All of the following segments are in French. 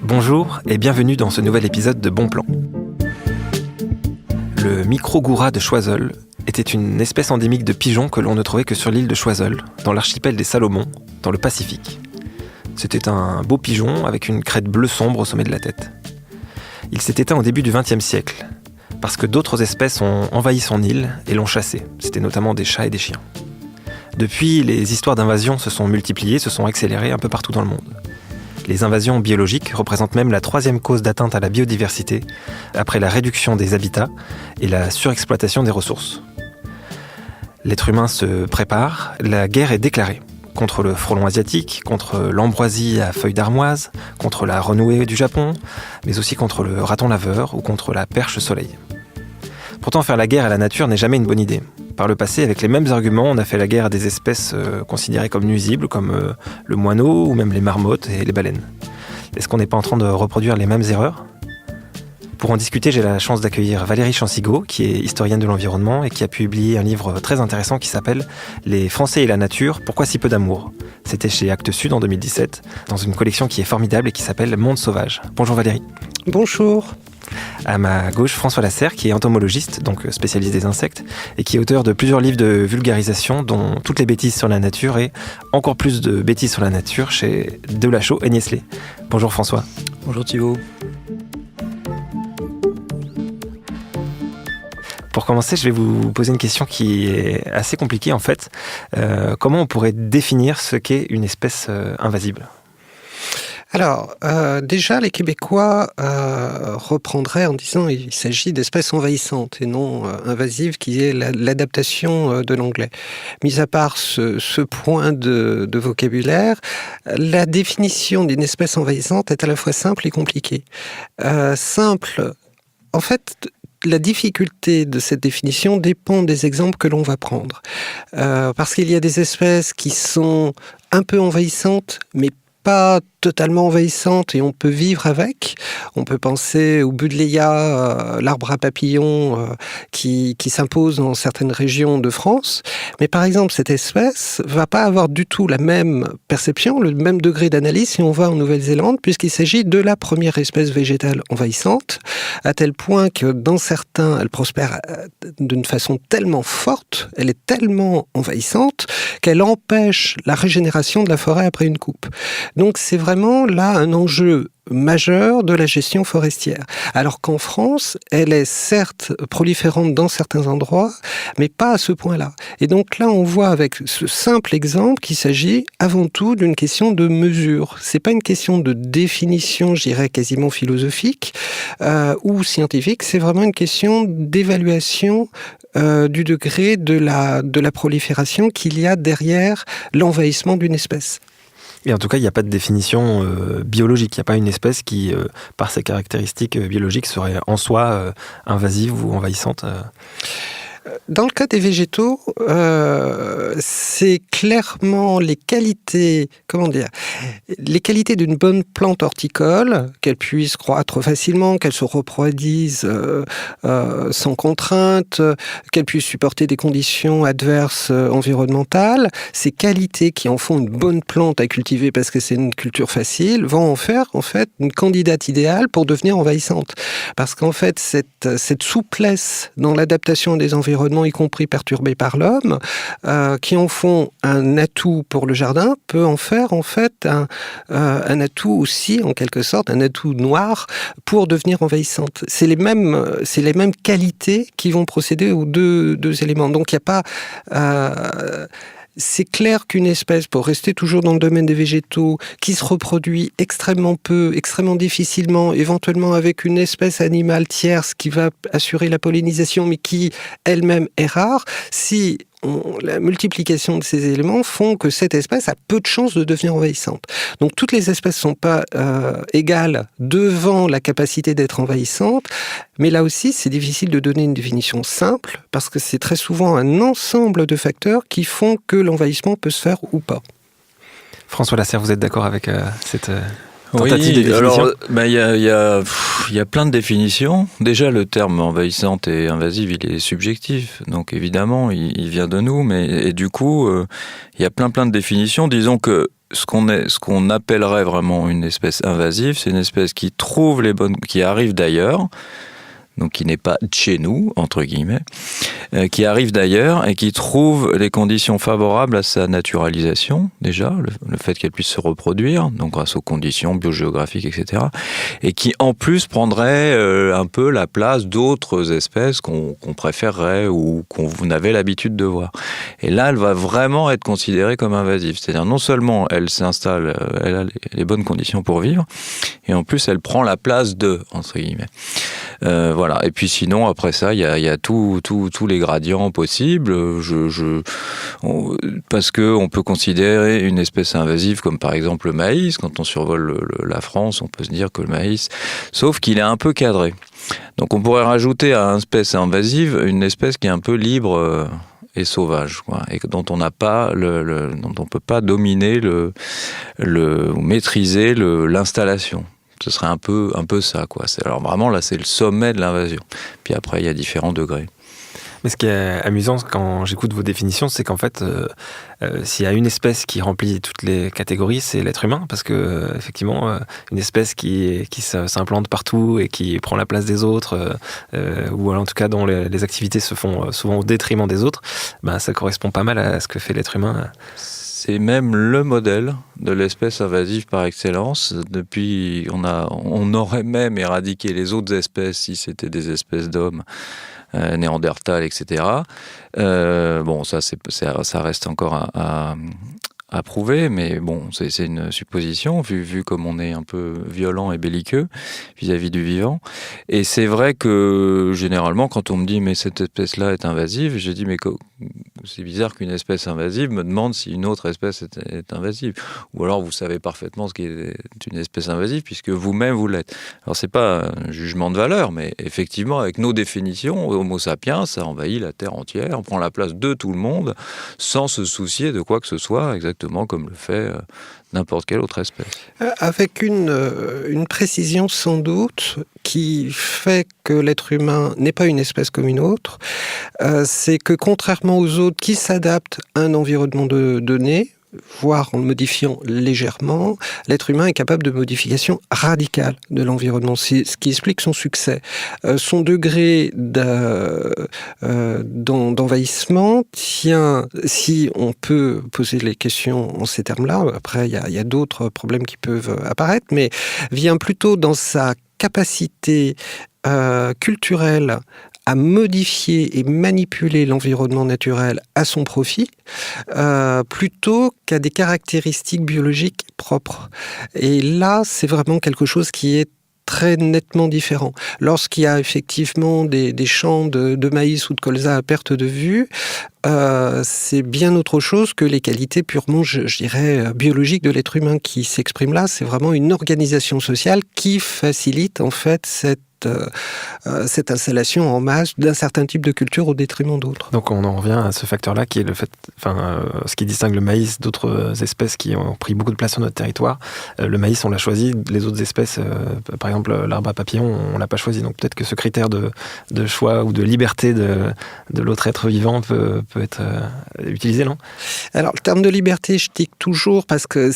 Bonjour et bienvenue dans ce nouvel épisode de Bon Plan. Le microgoura de Choiseul était une espèce endémique de pigeon que l'on ne trouvait que sur l'île de Choiseul, dans l'archipel des Salomon, dans le Pacifique. C'était un beau pigeon avec une crête bleue sombre au sommet de la tête. Il s'est éteint au début du XXe siècle, parce que d'autres espèces ont envahi son île et l'ont chassé. C'était notamment des chats et des chiens. Depuis, les histoires d'invasion se sont multipliées, se sont accélérées un peu partout dans le monde. Les invasions biologiques représentent même la 3e cause d'atteinte à la biodiversité, après la réduction des habitats et la surexploitation des ressources. L'être humain se prépare, la guerre est déclarée. Contre le frelon asiatique, contre l'ambroisie à feuilles d'armoise, contre la renouée du Japon, mais aussi contre le raton laveur ou contre la perche soleil. Pourtant, faire la guerre à la nature n'est jamais une bonne idée. Par le passé, avec les mêmes arguments, on a fait la guerre à des espèces considérées comme nuisibles, comme le moineau ou même les marmottes et les baleines. Est-ce qu'on n'est pas en train de reproduire les mêmes erreurs ? Pour en discuter, j'ai la chance d'accueillir Valérie Chansigaud, qui est historienne de l'environnement et qui a publié un livre très intéressant qui s'appelle « Les Français et la nature, pourquoi si peu d'amour ?» C'était chez Actes Sud en 2017, dans une collection qui est formidable et qui s'appelle « Monde sauvage ». Bonjour Valérie. Bonjour. À ma gauche, François Lasserre, qui est entomologiste, donc spécialiste des insectes, et qui est auteur de plusieurs livres de vulgarisation, dont Toutes les bêtises sur la nature et encore plus de bêtises sur la nature chez Delachaux et Niestlé. Bonjour François. Bonjour Thibaut. Pour commencer, je vais vous poser une question qui est assez compliquée en fait. Comment on pourrait définir ce qu'est une espèce invasible ? Alors, déjà, les Québécois reprendraient en disant qu'il s'agit d'espèces envahissantes et non invasives, qui est l'adaptation de l'anglais. Mis à part ce point de vocabulaire, la définition d'une espèce envahissante est à la fois simple et compliquée. Simple, en fait, la difficulté de cette définition dépend des exemples que l'on va prendre. Parce qu'il y a des espèces qui sont un peu envahissantes, mais pas totalement envahissante et on peut vivre avec. On peut penser au buddleia, l'arbre à papillons qui s'impose dans certaines régions de France. Mais par exemple, cette espèce va pas avoir du tout la même perception, le même degré d'analyse si on va en Nouvelle-Zélande, puisqu'il s'agit de la première espèce végétale envahissante, à tel point que dans certains, elle prospère d'une façon tellement forte, elle est tellement envahissante, qu'elle empêche la régénération de la forêt après une coupe. Donc c'est vraiment là un enjeu majeur de la gestion forestière. Alors qu'en France, elle est certes proliférante dans certains endroits, mais pas à ce point-là. Et donc là, on voit avec ce simple exemple qu'il s'agit avant tout d'une question de mesure. C'est pas une question de définition, je dirais quasiment philosophique ou scientifique. C'est vraiment une question d'évaluation du degré de la prolifération qu'il y a derrière l'envahissement d'une espèce. Et en tout cas, il n'y a pas de définition biologique. Il n'y a pas une espèce qui, par ses caractéristiques biologiques, serait en soi invasive ou envahissante. Dans le cas des végétaux, c'est clairement les qualités d'une bonne plante horticole, qu'elle puisse croître facilement, qu'elle se reproduise sans contrainte, qu'elle puisse supporter des conditions adverses environnementales. Ces qualités qui en font une bonne plante à cultiver parce que c'est une culture facile, vont en faire en fait une candidate idéale pour devenir envahissante. Parce qu'en fait, cette souplesse dans l'adaptation des environnements, y compris perturbés par l'homme, qui en font un atout pour le jardin, peut en faire en fait un atout aussi, en quelque sorte, un atout noir pour devenir envahissante. C'est les mêmes qualités qui vont procéder aux deux éléments. Donc il n'y a pas... C'est clair qu'une espèce, pour rester toujours dans le domaine des végétaux, qui se reproduit extrêmement peu, extrêmement difficilement, éventuellement avec une espèce animale tierce qui va assurer la pollinisation, mais qui elle-même est rare, si la multiplication de ces éléments font que cette espèce a peu de chances de devenir envahissante. Donc toutes les espèces ne sont pas égales devant la capacité d'être envahissantes, mais là aussi c'est difficile de donner une définition simple, parce que c'est très souvent un ensemble de facteurs qui font que l'envahissement peut se faire ou pas. François Lasserre, vous êtes d'accord avec cette tentative de définition ? Alors, il y a plein de définitions. Déjà, le terme envahissante et invasive, il est subjectif. Donc, évidemment, il vient de nous. Et du coup, il y a plein de définitions. Disons que ce qu'on appellerait vraiment une espèce invasive, c'est une espèce qui qui arrive d'ailleurs, donc qui n'est pas de chez nous, entre guillemets, qui arrive d'ailleurs et qui trouve les conditions favorables à sa naturalisation, déjà, le fait qu'elle puisse se reproduire, donc grâce aux conditions biogéographiques, etc., et qui en plus prendrait un peu la place d'autres espèces qu'on préférerait ou qu'on avait l'habitude de voir. Et là, elle va vraiment être considérée comme invasive. C'est-à-dire, non seulement elle s'installe, elle a les bonnes conditions pour vivre, et en plus, elle prend la place de, entre guillemets. Voilà. Et puis sinon, après ça, il y a tous les gradients possibles. Parce que on peut considérer une espèce invasive comme par exemple le maïs. Quand on survole la France, on peut se dire que le maïs, sauf qu'il est un peu cadré. Donc on pourrait rajouter à une espèce invasive une espèce qui est un peu libre et sauvage, quoi, et dont on n'a pas dont on peut pas dominer ou maîtriser l'installation. Ce serait un peu ça, quoi. Alors vraiment, là, c'est le sommet de l'invasion. Puis après, il y a différents degrés. Mais ce qui est amusant quand j'écoute vos définitions, c'est qu'en fait, s'il y a une espèce qui remplit toutes les catégories, c'est l'être humain, parce que effectivement, une espèce qui s'implante partout et qui prend la place des autres, ou en tout cas dont les activités se font souvent au détriment des autres, ben, ça correspond pas mal à ce que fait l'être humain. C'est même le modèle de l'espèce invasive par excellence. Depuis, on aurait même éradiqué les autres espèces si c'était des espèces d'hommes, Néandertal, etc. Bon, ça reste encore à prouver, mais bon, c'est une supposition, vu comme on est un peu violent et belliqueux vis-à-vis du vivant. Et c'est vrai que, généralement, quand on me dit « mais cette espèce-là est invasive », je dis « mais c'est bizarre qu'une espèce invasive me demande si une autre espèce est invasive. » Ou alors, vous savez parfaitement ce qui est une espèce invasive, puisque vous-même, vous l'êtes. Alors, c'est pas un jugement de valeur, mais effectivement, avec nos définitions, Homo sapiens, ça envahit la Terre entière, on prend la place de tout le monde, sans se soucier de quoi que ce soit, exactement comme le fait n'importe quelle autre espèce. Avec une précision sans doute qui fait que l'être humain n'est pas une espèce comme une autre, c'est que contrairement aux autres qui s'adaptent à un environnement donné, voire en le modifiant légèrement, l'être humain est capable de modification radicale de l'environnement. C'est ce qui explique son succès. Son degré d'envahissement tient, si on peut poser les questions en ces termes-là, après il y a d'autres problèmes qui peuvent apparaître, mais vient plutôt dans sa capacité culturelle à modifier et manipuler l'environnement naturel à son profit, plutôt qu'à des caractéristiques biologiques propres. Et là, c'est vraiment quelque chose qui est très nettement différent. Lorsqu'il y a effectivement des champs de maïs ou de colza à perte de vue, c'est bien autre chose que les qualités purement, je dirais, biologiques de l'être humain qui s'expriment là. C'est vraiment une organisation sociale qui facilite en fait cette installation en masse d'un certain type de culture au détriment d'autres. Donc on en revient à ce facteur-là qui est le fait, ce qui distingue le maïs d'autres espèces qui ont pris beaucoup de place sur notre territoire. Le maïs, on l'a choisi, les autres espèces, par exemple l'arbre à papillons, on l'a pas choisi. Donc peut-être que ce critère de choix ou de liberté de l'autre être vivant peut être utilisé, non ? Alors le terme de liberté, je tique toujours parce que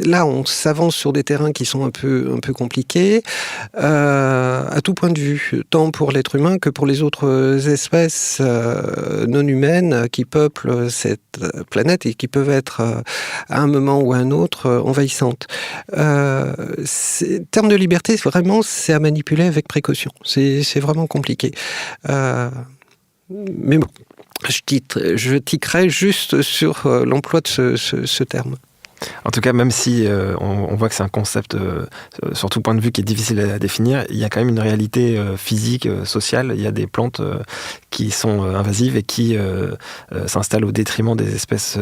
là on s'avance sur des terrains qui sont un peu compliqués. À tout point de vue, tant pour l'être humain que pour les autres espèces non humaines qui peuplent cette planète et qui peuvent être à un moment ou à un autre envahissantes. Terme de liberté, vraiment, c'est à manipuler avec précaution. C'est vraiment compliqué. Mais bon, je tiquerai juste sur l'emploi de ce terme. En tout cas, même si on voit que c'est un concept, sur tout point de vue, qui est difficile à définir, il y a quand même une réalité physique, sociale. Il y a des plantes qui sont invasives et qui s'installent au détriment des espèces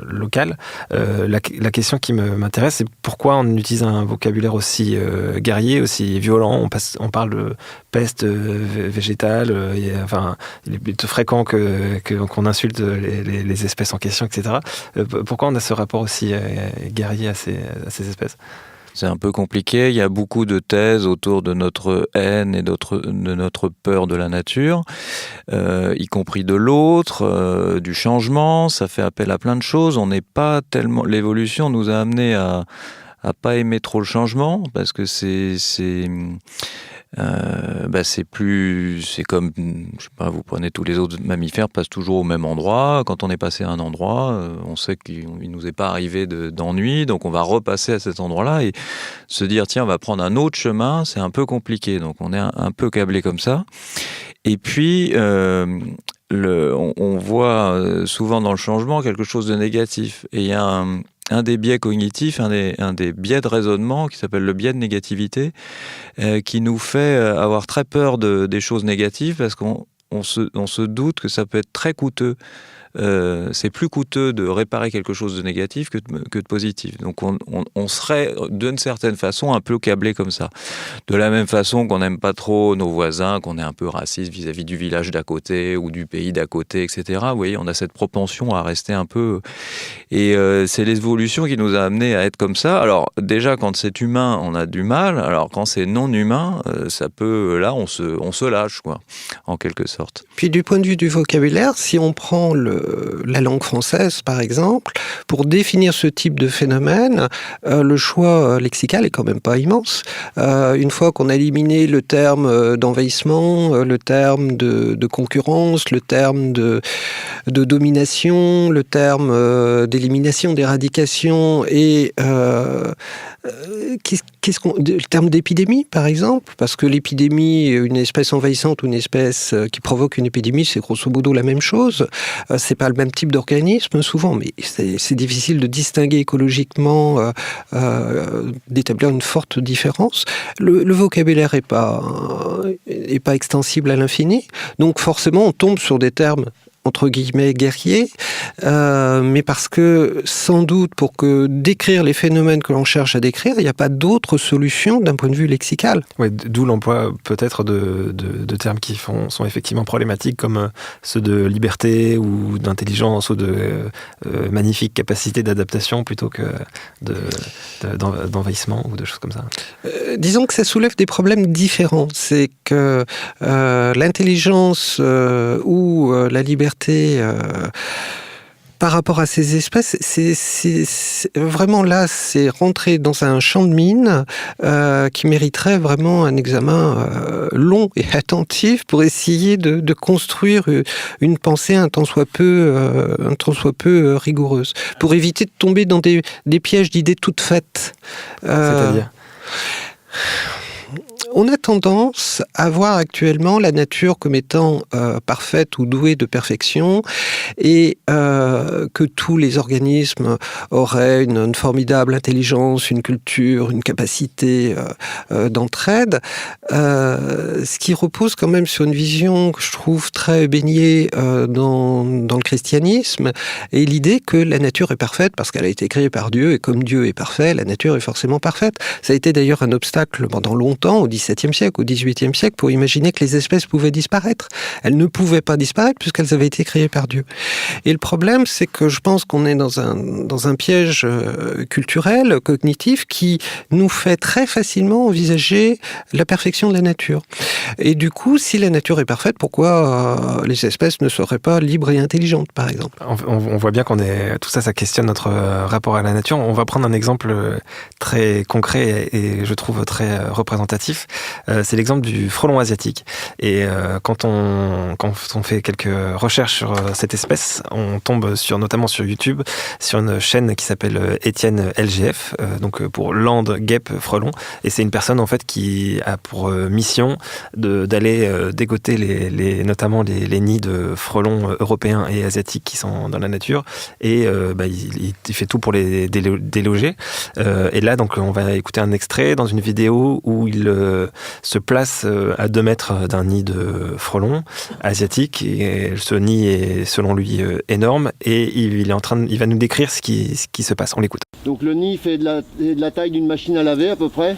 locales. La question qui m'intéresse, c'est pourquoi on utilise un vocabulaire aussi guerrier, aussi violent. On parle de peste végétale. Il est plutôt fréquent qu'on insulte les espèces en question, etc. Pourquoi on a ce rapport aussi guerrier à ces espèces ? C'est un peu compliqué. Il y a beaucoup de thèses autour de notre haine et de notre peur de la nature, y compris de l'autre, du changement. Ça fait appel à plein de choses. On n'est pas tellement. L'évolution nous a amené à pas aimer trop le changement parce que c'est comme, je sais pas, vous prenez tous les autres mammifères, passent toujours au même endroit. Quand on est passé à un endroit, on sait qu'il nous est pas arrivé d'ennui, donc on va repasser à cet endroit-là et se dire tiens, on va prendre un autre chemin, c'est un peu compliqué. Donc on est un peu câblé comme ça. Et puis on voit souvent dans le changement quelque chose de négatif. Et il y a un des biais cognitifs, un des biais de raisonnement qui s'appelle le biais de négativité, qui nous fait avoir très peur des choses négatives parce qu'on se doute que ça peut être très coûteux. C'est plus coûteux de réparer quelque chose de négatif que de positif. Donc on serait d'une certaine façon un peu câblé comme ça. De la même façon qu'on n'aime pas trop nos voisins, qu'on est un peu raciste vis-à-vis du village d'à côté ou du pays d'à côté, etc. Vous voyez, on a cette propension à rester un peu... Et c'est l'évolution qui nous a amené à être comme ça. Alors déjà, quand c'est humain, on a du mal. Alors quand c'est non humain, ça peut... Là, on se lâche, quoi, en quelque sorte. Puis du point de vue du vocabulaire, si on prend la langue française, par exemple, pour définir ce type de phénomène, le choix lexical est quand même pas immense. Une fois qu'on a éliminé le terme d'envahissement, le terme de concurrence, le terme de domination, le terme d'élimination, d'éradication et le terme d'épidémie, par exemple, parce que l'épidémie, une espèce envahissante ou une espèce qui provoque une épidémie, c'est grosso modo la même chose. C'est pas le même type d'organisme, souvent, mais c'est difficile de distinguer écologiquement, d'établir une forte différence. Le vocabulaire est pas extensible à l'infini, donc forcément on tombe sur des termes entre guillemets guerriers, mais parce que sans doute pour décrire les phénomènes que l'on cherche à décrire, il n'y a pas d'autre solution d'un point de vue lexical. Ouais, d'où l'emploi peut-être de termes qui sont effectivement problématiques comme ceux de liberté ou d'intelligence ou de magnifique capacité d'adaptation plutôt que d'envahissement ou de choses comme ça. Disons que ça soulève des problèmes différents. C'est que l'intelligence ou la liberté par rapport à ces espèces, c'est vraiment là, c'est rentrer dans un champ de mine qui mériterait vraiment un examen long et attentif pour essayer de construire une pensée un tant soit peu rigoureuse, pour éviter de tomber dans des pièges d'idées toutes faites. C'est-à-dire ? On a tendance à voir actuellement la nature comme étant parfaite ou douée de perfection et que tous les organismes auraient une formidable intelligence, une culture, une capacité d'entraide, ce qui repose quand même sur une vision que je trouve très baignée dans le christianisme et l'idée que la nature est parfaite parce qu'elle a été créée par Dieu et comme Dieu est parfait, la nature est forcément parfaite. Ça a été d'ailleurs un obstacle pendant longtemps, au XVIIe siècle, au XVIIIe siècle, pour imaginer que les espèces pouvaient disparaître. Elles ne pouvaient pas disparaître puisqu'elles avaient été créées par Dieu. Et le problème, c'est que je pense qu'on est dans un piège culturel, cognitif, qui nous fait très facilement envisager la perfection de la nature. Et du coup, si la nature est parfaite, pourquoi les espèces ne seraient pas libres et intelligentes, par exemple ? On voit bien tout ça questionne notre rapport à la nature. On va prendre un exemple très concret et je trouve très représentatif. C'est l'exemple du frelon asiatique. Et quand on fait quelques recherches sur cette espèce, on tombe notamment sur YouTube, sur une chaîne qui s'appelle Étienne LGF, donc pour Land Guêpe Frelon. Et c'est une personne en fait qui a pour mission d'aller dégoter notamment les nids de frelons européens et asiatiques qui sont dans la nature. Et il fait tout pour les déloger. Et là, donc, on va écouter un extrait dans une vidéo où il se place à 2 mètres d'un nid de frelons asiatiques. Et ce nid est, selon lui, énorme. Et il va nous décrire ce qui se passe. On l'écoute. Donc le nid fait de la taille d'une machine à laver à peu près.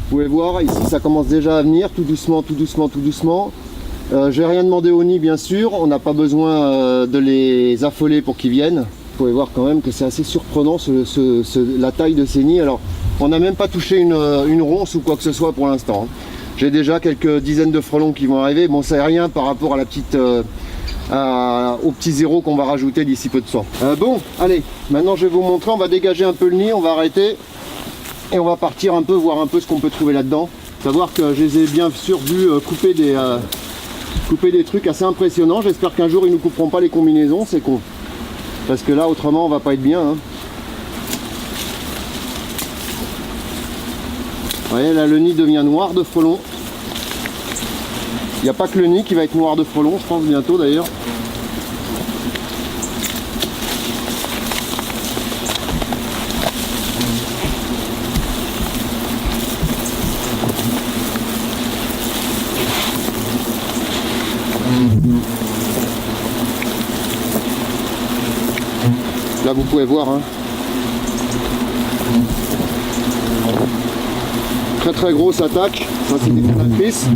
Vous pouvez voir, ici ça commence déjà à venir, tout doucement, tout doucement, tout doucement. J'ai rien demandé au nid bien sûr, on n'a pas besoin de les affoler pour qu'ils viennent. Vous pouvez voir quand même que c'est assez surprenant la taille de ces nids. Alors, on n'a même pas touché une ronce ou quoi que ce soit pour l'instant. J'ai déjà quelques dizaines de frelons qui vont arriver. Bon, c'est rien par rapport à la petite, au petit zéro qu'on va rajouter d'ici peu de temps. Bon, allez, maintenant je vais vous montrer. On va dégager un peu le nid, on va arrêter et on va partir un peu, voir un peu ce qu'on peut trouver là-dedans. Savoir que je les ai bien sûr vus couper des trucs assez impressionnants. J'espère qu'un jour ils ne nous couperont pas les combinaisons, c'est con. Parce que là, autrement, on va pas être bien. Hein. Vous voyez, là, le nid devient noir de frelons. Il n'y a pas que le nid qui va être noir de frelons, je pense bientôt d'ailleurs. Là, vous pouvez voir. Hein. Très très grosse attaque. Ça, c'est des prédatrices.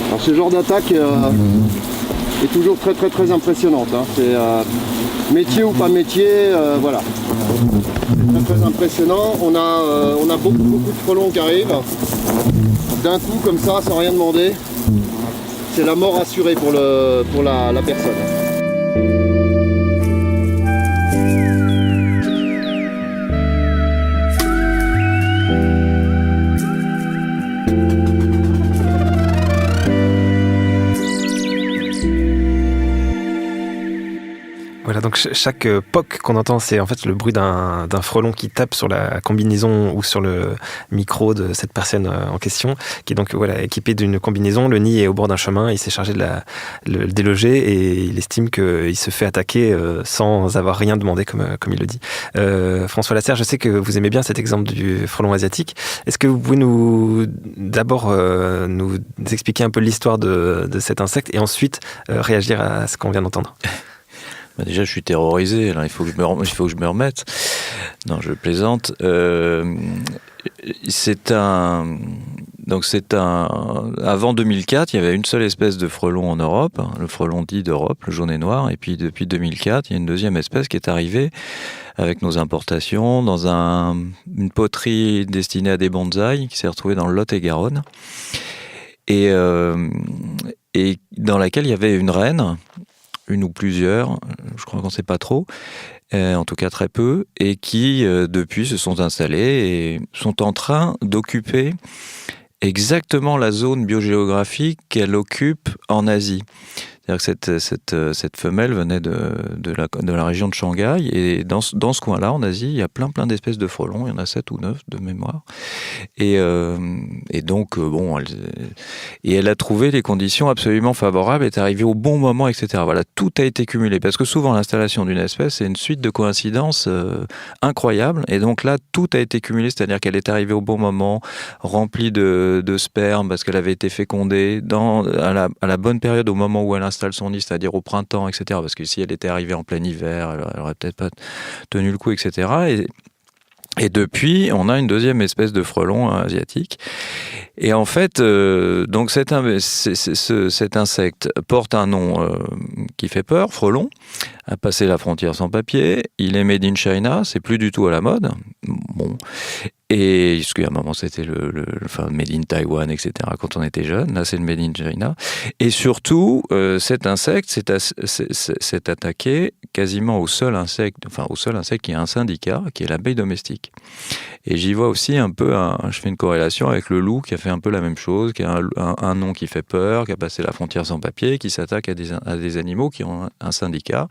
Alors, ce genre d'attaque est toujours très très très impressionnante. Hein. C'est métier ou pas métier, voilà. C'est très très impressionnant. On a beaucoup de frelons qui arrivent. D'un coup comme ça, sans rien demander. C'est la mort assurée pour la personne. Voilà, donc chaque POC qu'on entend, c'est en fait le bruit d'un frelon qui tape sur la combinaison ou sur le micro de cette personne en question, qui est donc voilà, équipé d'une combinaison. Le nid est au bord d'un chemin, il s'est chargé de le déloger et il estime qu'il se fait attaquer sans avoir rien demandé, comme il le dit. François Lasserre, je sais que vous aimez bien cet exemple du frelon asiatique. Est-ce que vous pouvez d'abord nous expliquer un peu l'histoire de cet insecte et ensuite réagir à ce qu'on vient d'entendre? Déjà, je suis terrorisé. Là, il faut que je me remette. Non, je plaisante. Avant 2004, il y avait une seule espèce de frelon en Europe, le frelon dit d'Europe, le jaune et noir. Et puis depuis 2004, il y a une deuxième espèce qui est arrivée avec nos importations dans une poterie destinée à des bonsaïs qui s'est retrouvée dans le Lot-et-Garonne et dans laquelle il y avait une reine. Une ou plusieurs, je crois qu'on ne sait pas trop, en tout cas très peu, et qui depuis se sont installés et sont en train d'occuper exactement la zone biogéographique qu'elle occupe en Asie. C'est-à-dire que cette femelle venait de la région de Shanghai, et dans ce coin-là, en Asie, il y a plein d'espèces de frelons, il y en a 7 ou 9 de mémoire. Et donc, elle a trouvé les conditions absolument favorables, est arrivée au bon moment, etc. Voilà, tout a été cumulé, parce que souvent, l'installation d'une espèce, c'est une suite de coïncidences incroyables, et donc là, tout a été cumulé, c'est-à-dire qu'elle est arrivée au bon moment, remplie de sperme, parce qu'elle avait été fécondée, à la bonne période, au moment où elle installe son nid, c'est-à-dire au printemps, etc. Parce que si elle était arrivée en plein hiver, elle aurait peut-être pas tenu le coup, etc. Et depuis, on a une deuxième espèce de frelon asiatique. Et en fait, donc cet insecte porte un nom qui fait peur, frelon, a passé la frontière sans papier, il est made in China, c'est plus du tout à la mode. Bon. Et parce qu'à un moment, c'était enfin, made in Taïwan, etc. Quand on était jeune, là, c'est le made in China. Et surtout, cet insecte s'est attaqué quasiment au seul insecte qui a un syndicat, qui est l'abeille domestique. Et j'y vois aussi un peu, je fais une corrélation avec le loup qui a fait un peu la même chose, qui a un nom qui fait peur, qui a passé la frontière sans papier, qui s'attaque à des animaux qui ont un syndicat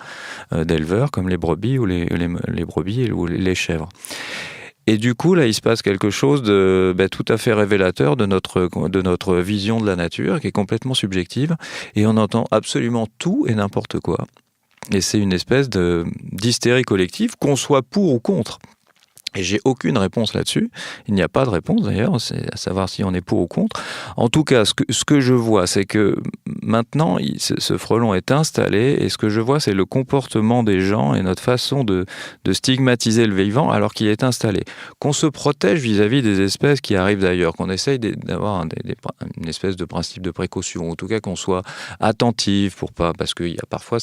d'éleveurs, comme les brebis ou les brebis ou les chèvres. Et du coup, là, il se passe quelque chose de tout à fait révélateur de notre vision de la nature, qui est complètement subjective, et on entend absolument tout et n'importe quoi. Et c'est une espèce d'hystérie collective, qu'on soit pour ou contre. Et j'ai aucune réponse là-dessus. Il n'y a pas de réponse d'ailleurs, c'est à savoir si on est pour ou contre. En tout cas, ce que je vois, c'est que maintenant, ce frelon est installé, et ce que je vois, c'est le comportement des gens et notre façon de stigmatiser le vivant alors qu'il est installé. Qu'on se protège vis-à-vis des espèces qui arrivent d'ailleurs, qu'on essaye d'avoir une espèce de principe de précaution, en tout cas qu'on soit attentif pour pas, parce qu'il y a parfois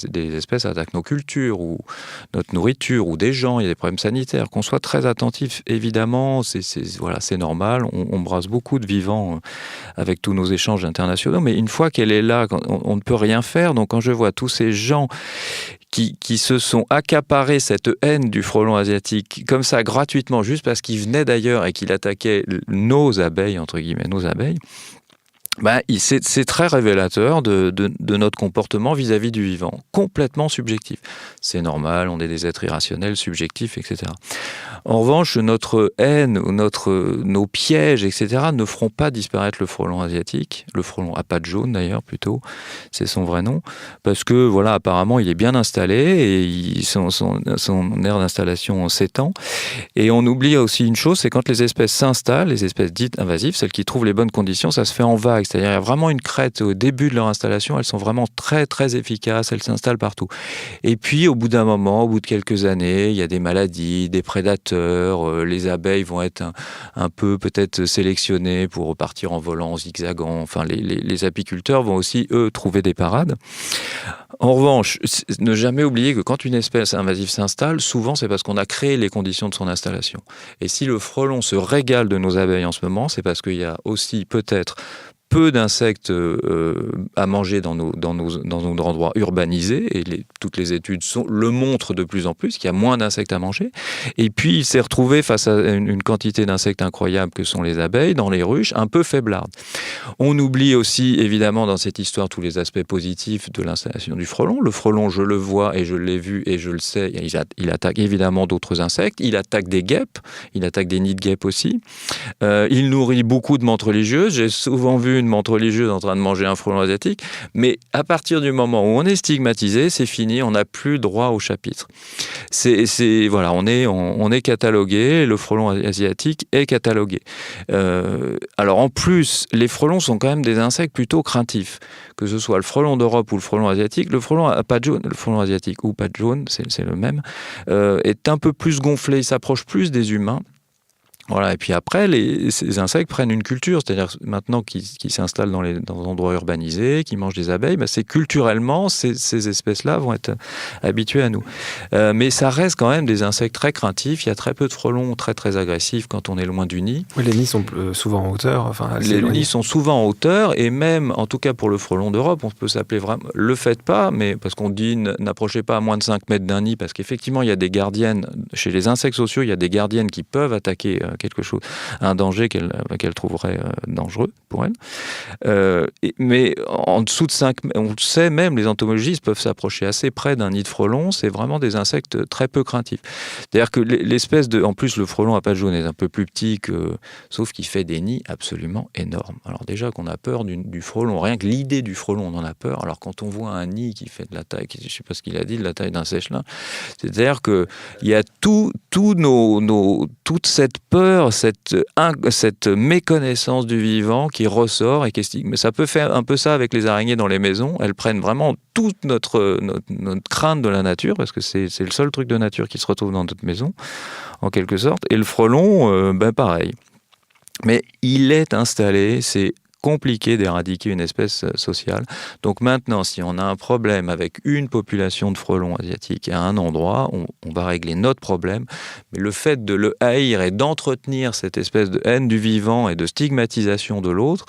des espèces attaquent nos cultures ou notre nourriture ou des gens, il y a des problèmes sanitaires, qu'on soit très attentif, évidemment, c'est normal, on brasse beaucoup de vivants avec tous nos échanges internationaux, mais une fois qu'elle est là, on ne peut rien faire. Donc quand je vois tous ces gens qui se sont accaparés cette haine du frelon asiatique comme ça gratuitement, juste parce qu'il venait d'ailleurs et qu'il attaquait nos abeilles, entre guillemets, nos abeilles, c'est très révélateur de notre comportement vis-à-vis du vivant, complètement subjectif. C'est normal, on est des êtres irrationnels, subjectifs, etc. En revanche, notre haine, nos pièges, etc., ne feront pas disparaître le frelon asiatique, le frelon à pattes jaunes d'ailleurs plutôt, c'est son vrai nom, parce que voilà, apparemment il est bien installé et son aire d'installation s'étend. Et on oublie aussi une chose, c'est quand les espèces s'installent, les espèces dites invasives, celles qui trouvent les bonnes conditions, ça se fait en vague. C'est-à-dire, il y a vraiment une crête au début de leur installation, elles sont vraiment très, très efficaces, elles s'installent partout. Et puis, au bout d'un moment, au bout de quelques années, il y a des maladies, des prédateurs, les abeilles vont être un peu peut-être sélectionnées pour repartir en volant, en zigzagant. Enfin, les apiculteurs vont aussi, eux, trouver des parades. En revanche, ne jamais oublier que quand une espèce invasive s'installe, souvent c'est parce qu'on a créé les conditions de son installation. Et si le frelon se régale de nos abeilles en ce moment, c'est parce qu'il y a aussi peut-être peu d'insectes à manger dans nos endroits urbanisés, et toutes les études le montrent de plus en plus, qu'il y a moins d'insectes à manger. Et puis il s'est retrouvé face à une quantité d'insectes incroyables que sont les abeilles, dans les ruches, un peu faiblardes. On oublie aussi, évidemment, dans cette histoire, tous les aspects positifs de l'installation du frelon. Le frelon, je le vois et je l'ai vu et je le sais, il attaque évidemment d'autres insectes, il attaque des guêpes, il attaque des nids de guêpes aussi. Il nourrit beaucoup de menthes religieuses. J'ai souvent vu une menthe religieuse en train de manger un frelon asiatique, mais à partir du moment où on est stigmatisé, c'est fini, on n'a plus droit au chapitre. Voilà, on est catalogué, le frelon asiatique est catalogué. Alors en plus, les frelons sont quand même des insectes plutôt craintifs, que ce soit le frelon d'Europe ou le frelon asiatique. Le frelon à pattes jaunes, le frelon asiatique ou pattes jaunes, c'est le même, est un peu plus gonflé, il s'approche plus des humains. Voilà, et puis après, ces insectes prennent une culture, c'est-à-dire maintenant qu'ils s'installent dans des endroits urbanisés, qu'ils mangent des abeilles, c'est culturellement, ces espèces-là vont être habituées à nous. Mais ça reste quand même des insectes très craintifs, il y a très peu de frelons très très agressifs quand on est loin du nid. Oui, les nids sont souvent en hauteur. Les nids sont souvent en hauteur, et même, en tout cas pour le frelon d'Europe, on peut s'appeler vraiment... Le faites pas, mais parce qu'on dit n'approchez pas à moins de 5 mètres d'un nid, parce qu'effectivement, il y a des gardiennes, chez les insectes sociaux, il y a des gardiennes qui peuvent attaquer quelque chose, un danger qu'elle trouverait dangereux pour elle. Mais en dessous de 5 mètres, on le sait même, les entomologistes peuvent s'approcher assez près d'un nid de frelon, c'est vraiment des insectes très peu craintifs. C'est-à-dire que l'espèce de... En plus, le frelon à pattes jaunes est un peu plus petit sauf qu'il fait des nids absolument énormes. Alors déjà qu'on a peur du frelon, rien que l'idée du frelon, on en a peur. Alors quand on voit un nid qui fait de la taille, je ne sais pas ce qu'il a dit, de la taille d'un sèche-lin, c'est-à-dire qu'il y a toute cette peur, cette méconnaissance du vivant qui ressort et qui est... Mais ça peut faire un peu ça avec les araignées dans les maisons. Elles prennent vraiment toute notre crainte de la nature, parce que c'est le seul truc de nature qui se retrouve dans notre maison, en quelque sorte. Et le frelon, pareil. Mais il est installé, c'est compliqué d'éradiquer une espèce sociale. Donc maintenant, si on a un problème avec une population de frelons asiatiques à un endroit, on va régler notre problème. Mais le fait de le haïr et d'entretenir cette espèce de haine du vivant et de stigmatisation de l'autre,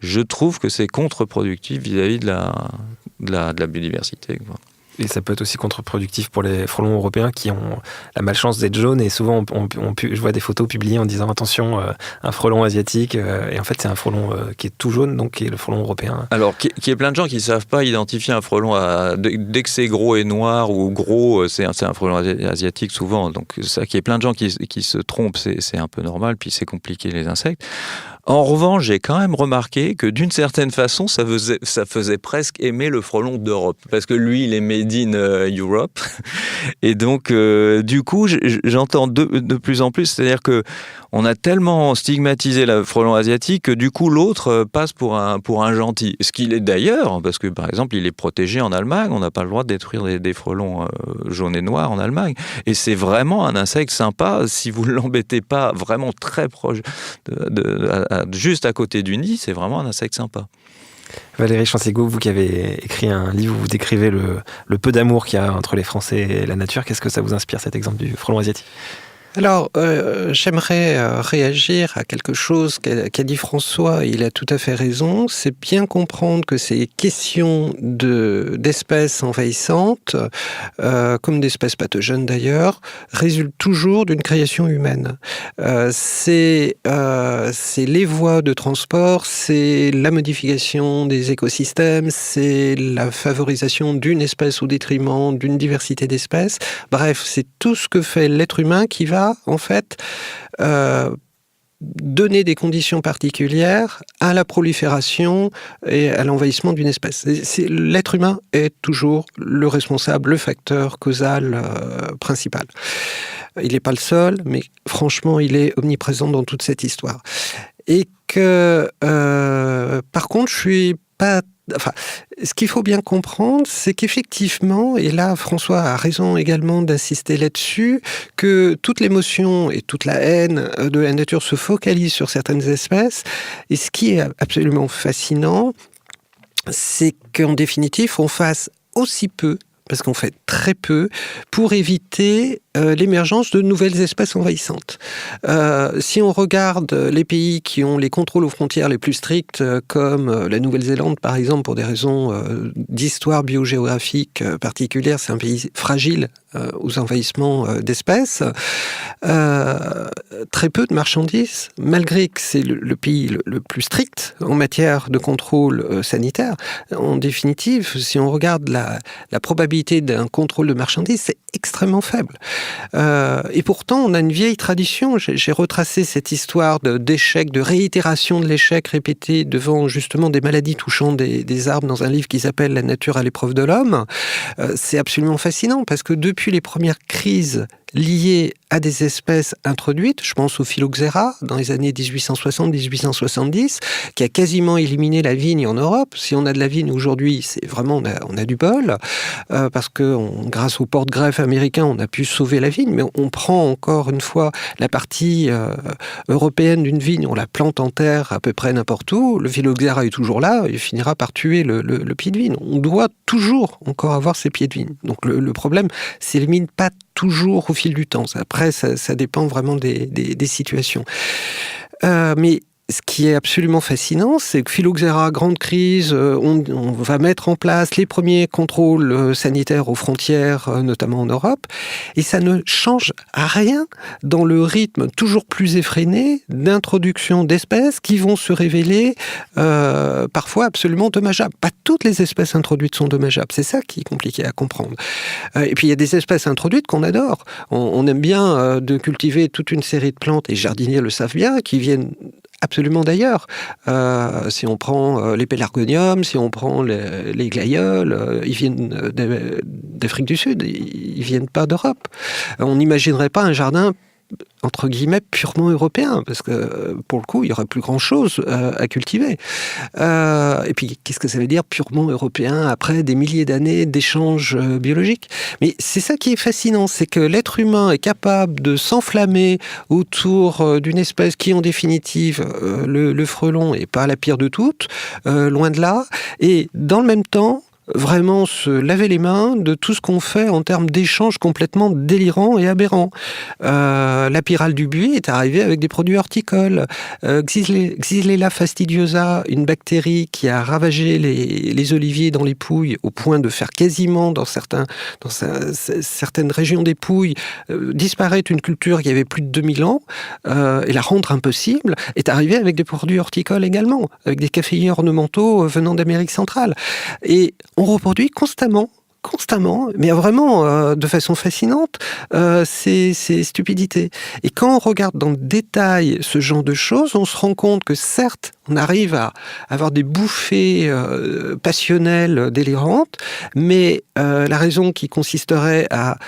je trouve que c'est contre-productif vis-à-vis de la biodiversité, quoi. Et ça peut être aussi contre-productif pour les frelons européens qui ont la malchance d'être jaunes, et souvent je vois des photos publiées en disant attention, un frelon asiatique, et en fait c'est un frelon qui est tout jaune, donc qui est le frelon européen. Alors qu'il y ait plein de gens qui ne savent pas identifier un frelon dès que c'est gros et noir, ou gros, c'est un frelon asiatique souvent, donc ça, qu'il y ait plein de gens qui se trompent, c'est un peu normal, puis c'est compliqué les insectes. En revanche, j'ai quand même remarqué que d'une certaine façon, ça faisait presque aimer le frelon d'Europe. Parce que lui, il est made in Europe. Et donc, du coup, j'entends de plus en plus, c'est-à-dire que on a tellement stigmatisé le frelon asiatique que du coup, l'autre passe pour un gentil. Ce qu'il est d'ailleurs, parce que par exemple, il est protégé en Allemagne, on n'a pas le droit de détruire des frelons jaunes et noirs en Allemagne. Et c'est vraiment un insecte sympa, si vous ne l'embêtez pas vraiment très proche, juste à côté du nid, c'est vraiment un insecte sympa. Valérie Chancigou, vous qui avez écrit un livre où vous décrivez le peu d'amour qu'il y a entre les Français et la nature, qu'est-ce que ça vous inspire, cet exemple du frelon asiatique ? Alors, j'aimerais réagir à quelque chose qu'a dit François. Il a tout à fait raison. C'est bien comprendre que ces questions d'espèces envahissantes, comme d'espèces pathogènes d'ailleurs, résultent toujours d'une création humaine. C'est les voies de transport, c'est la modification des écosystèmes, c'est la favorisation d'une espèce au détriment d'une diversité d'espèces. Bref, c'est tout ce que fait l'être humain qui va en fait donner des conditions particulières à la prolifération et à l'envahissement d'une espèce. L'être humain est toujours le responsable, le facteur causal principal. Il n'est pas le seul, mais franchement, il est omniprésent dans toute cette histoire. Et que, par contre, je suis pas... Enfin, ce qu'il faut bien comprendre, c'est qu'effectivement, et là François a raison également d'insister là-dessus, que toute l'émotion et toute la haine de la nature se focalise sur certaines espèces. Et ce qui est absolument fascinant, c'est qu'en définitive, on fasse aussi peu, parce qu'on fait très peu, pour éviter l'émergence de nouvelles espèces envahissantes. Si on regarde les pays qui ont les contrôles aux frontières les plus stricts, comme la Nouvelle-Zélande par exemple, pour des raisons d'histoire biogéographique particulière, c'est un pays fragile aux envahissements d'espèces, très peu de marchandises, malgré que c'est le pays le plus strict en matière de contrôle sanitaire. En définitive, si on regarde la probabilité d'un contrôle de marchandises, c'est extrêmement faible. Et pourtant, on a une vieille tradition. J'ai retracé cette histoire d'échec, de réitération de l'échec répété devant justement des maladies touchant des arbres dans un livre qui s'appelle « La nature à l'épreuve de l'homme ». C'est absolument fascinant parce que depuis les premières crises liées à des espèces introduites, je pense au phylloxéra dans les années 1860-1870, qui a quasiment éliminé la vigne en Europe. Si on a de la vigne aujourd'hui, c'est vraiment on a du bol, parce que grâce au porte-greffe américain, on a pu sauver la vigne, mais on prend encore une fois la partie européenne d'une vigne, on la plante en terre à peu près n'importe où, le phylloxéra est toujours là, il finira par tuer le pied de vigne. On doit toujours encore avoir ces pieds de vigne. Donc le problème s'élimine pas toujours au fil du temps. Après, ça dépend vraiment des situations. Mais ce qui est absolument fascinant, c'est que phylloxéra, grande crise, on va mettre en place les premiers contrôles sanitaires aux frontières, notamment en Europe, et ça ne change rien dans le rythme toujours plus effréné d'introduction d'espèces qui vont se révéler parfois absolument dommageables. Pas toutes les espèces introduites sont dommageables, c'est ça qui est compliqué à comprendre. Et puis il y a des espèces introduites qu'on adore. On aime bien de cultiver toute une série de plantes, et les jardiniers le savent bien, qui viennent absolument d'ailleurs. Si on prend les pélargoniums, si on prend les glaïeuls, ils viennent d'Afrique du Sud, ils viennent pas d'Europe. On n'imaginerait pas un jardin entre guillemets purement européen, parce que pour le coup il y aurait plus grand chose à cultiver. Et puis qu'est-ce que ça veut dire purement européen après des milliers d'années d'échanges biologiques? Mais c'est ça qui est fascinant, c'est que l'être humain est capable de s'enflammer autour d'une espèce qui en définitive le frelon est pas la pire de toutes, loin de là, et dans le même temps vraiment se laver les mains de tout ce qu'on fait en termes d'échanges complètement délirants et aberrants. La pyrale du buis est arrivée avec des produits horticoles. Xylella fastidiosa, une bactérie qui a ravagé les oliviers dans les Pouilles au point de faire quasiment dans certaines régions des Pouilles disparaître une culture qui avait plus de 2000 ans et la rendre impossible, est arrivée avec des produits horticoles également, avec des caféiers ornementaux venant d'Amérique centrale. Et on reproduit constamment constamment, mais vraiment de façon fascinante, ces stupidités. Et quand on regarde dans le détail ce genre de choses, on se rend compte que certes, on arrive à avoir des bouffées passionnelles délirantes, mais la raison qui consisterait à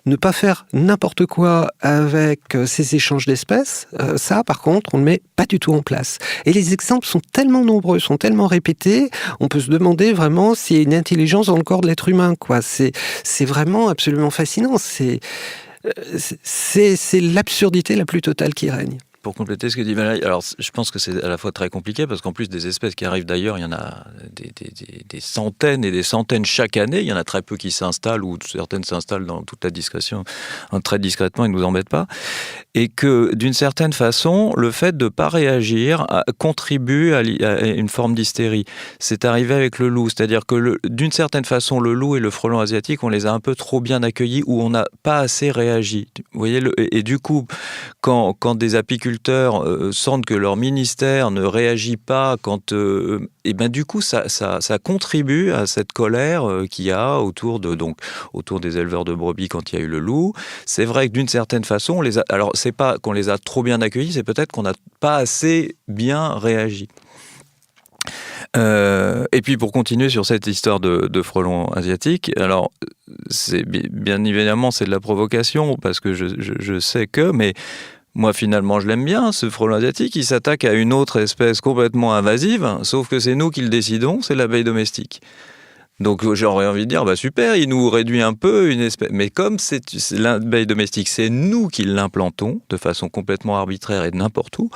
ne pas faire n'importe quoi avec ces échanges d'espèces, ça, par contre, on ne le met pas du tout en place. Et les exemples sont tellement nombreux, sont tellement répétés, on peut se demander vraiment s'il y a une intelligence dans le corps de l'être humain, quoi. C'est vraiment absolument fascinant. C'est l'absurdité la plus totale qui règne. Pour compléter ce que dit Valérie, alors je pense que c'est à la fois très compliqué parce qu'en plus des espèces qui arrivent d'ailleurs, il y en a des centaines et des centaines chaque année. Il y en a très peu qui s'installent ou certaines s'installent dans toute la discrétion, très discrètement, ils ne nous embêtent pas. Et que d'une certaine façon, le fait de ne pas réagir contribue à une forme d'hystérie. C'est arrivé avec le loup, c'est-à-dire que d'une certaine façon, le loup et le frelon asiatique, on les a un peu trop bien accueillis ou on n'a pas assez réagi. Vous voyez, et du coup, quand des apiculteurs sentent que leur ministère ne réagit pas et ben du coup ça contribue à cette colère qu'il y a autour des éleveurs de brebis quand il y a eu le loup. C'est vrai que d'une certaine façon, alors c'est pas qu'on les a trop bien accueillis, c'est peut-être qu'on n'a pas assez bien réagi. Et puis pour continuer sur cette histoire de frelons asiatiques, alors c'est bien évidemment c'est de la provocation parce que je sais que, mais moi, finalement, je l'aime bien, ce frelon asiatique. Il s'attaque à une autre espèce complètement invasive, sauf que c'est nous qui le décidons, c'est l'abeille domestique. Donc, j'aurais envie de dire, super, il nous réduit un peu une espèce. Mais comme c'est l'abeille domestique, c'est nous qui l'implantons de façon complètement arbitraire et de n'importe où.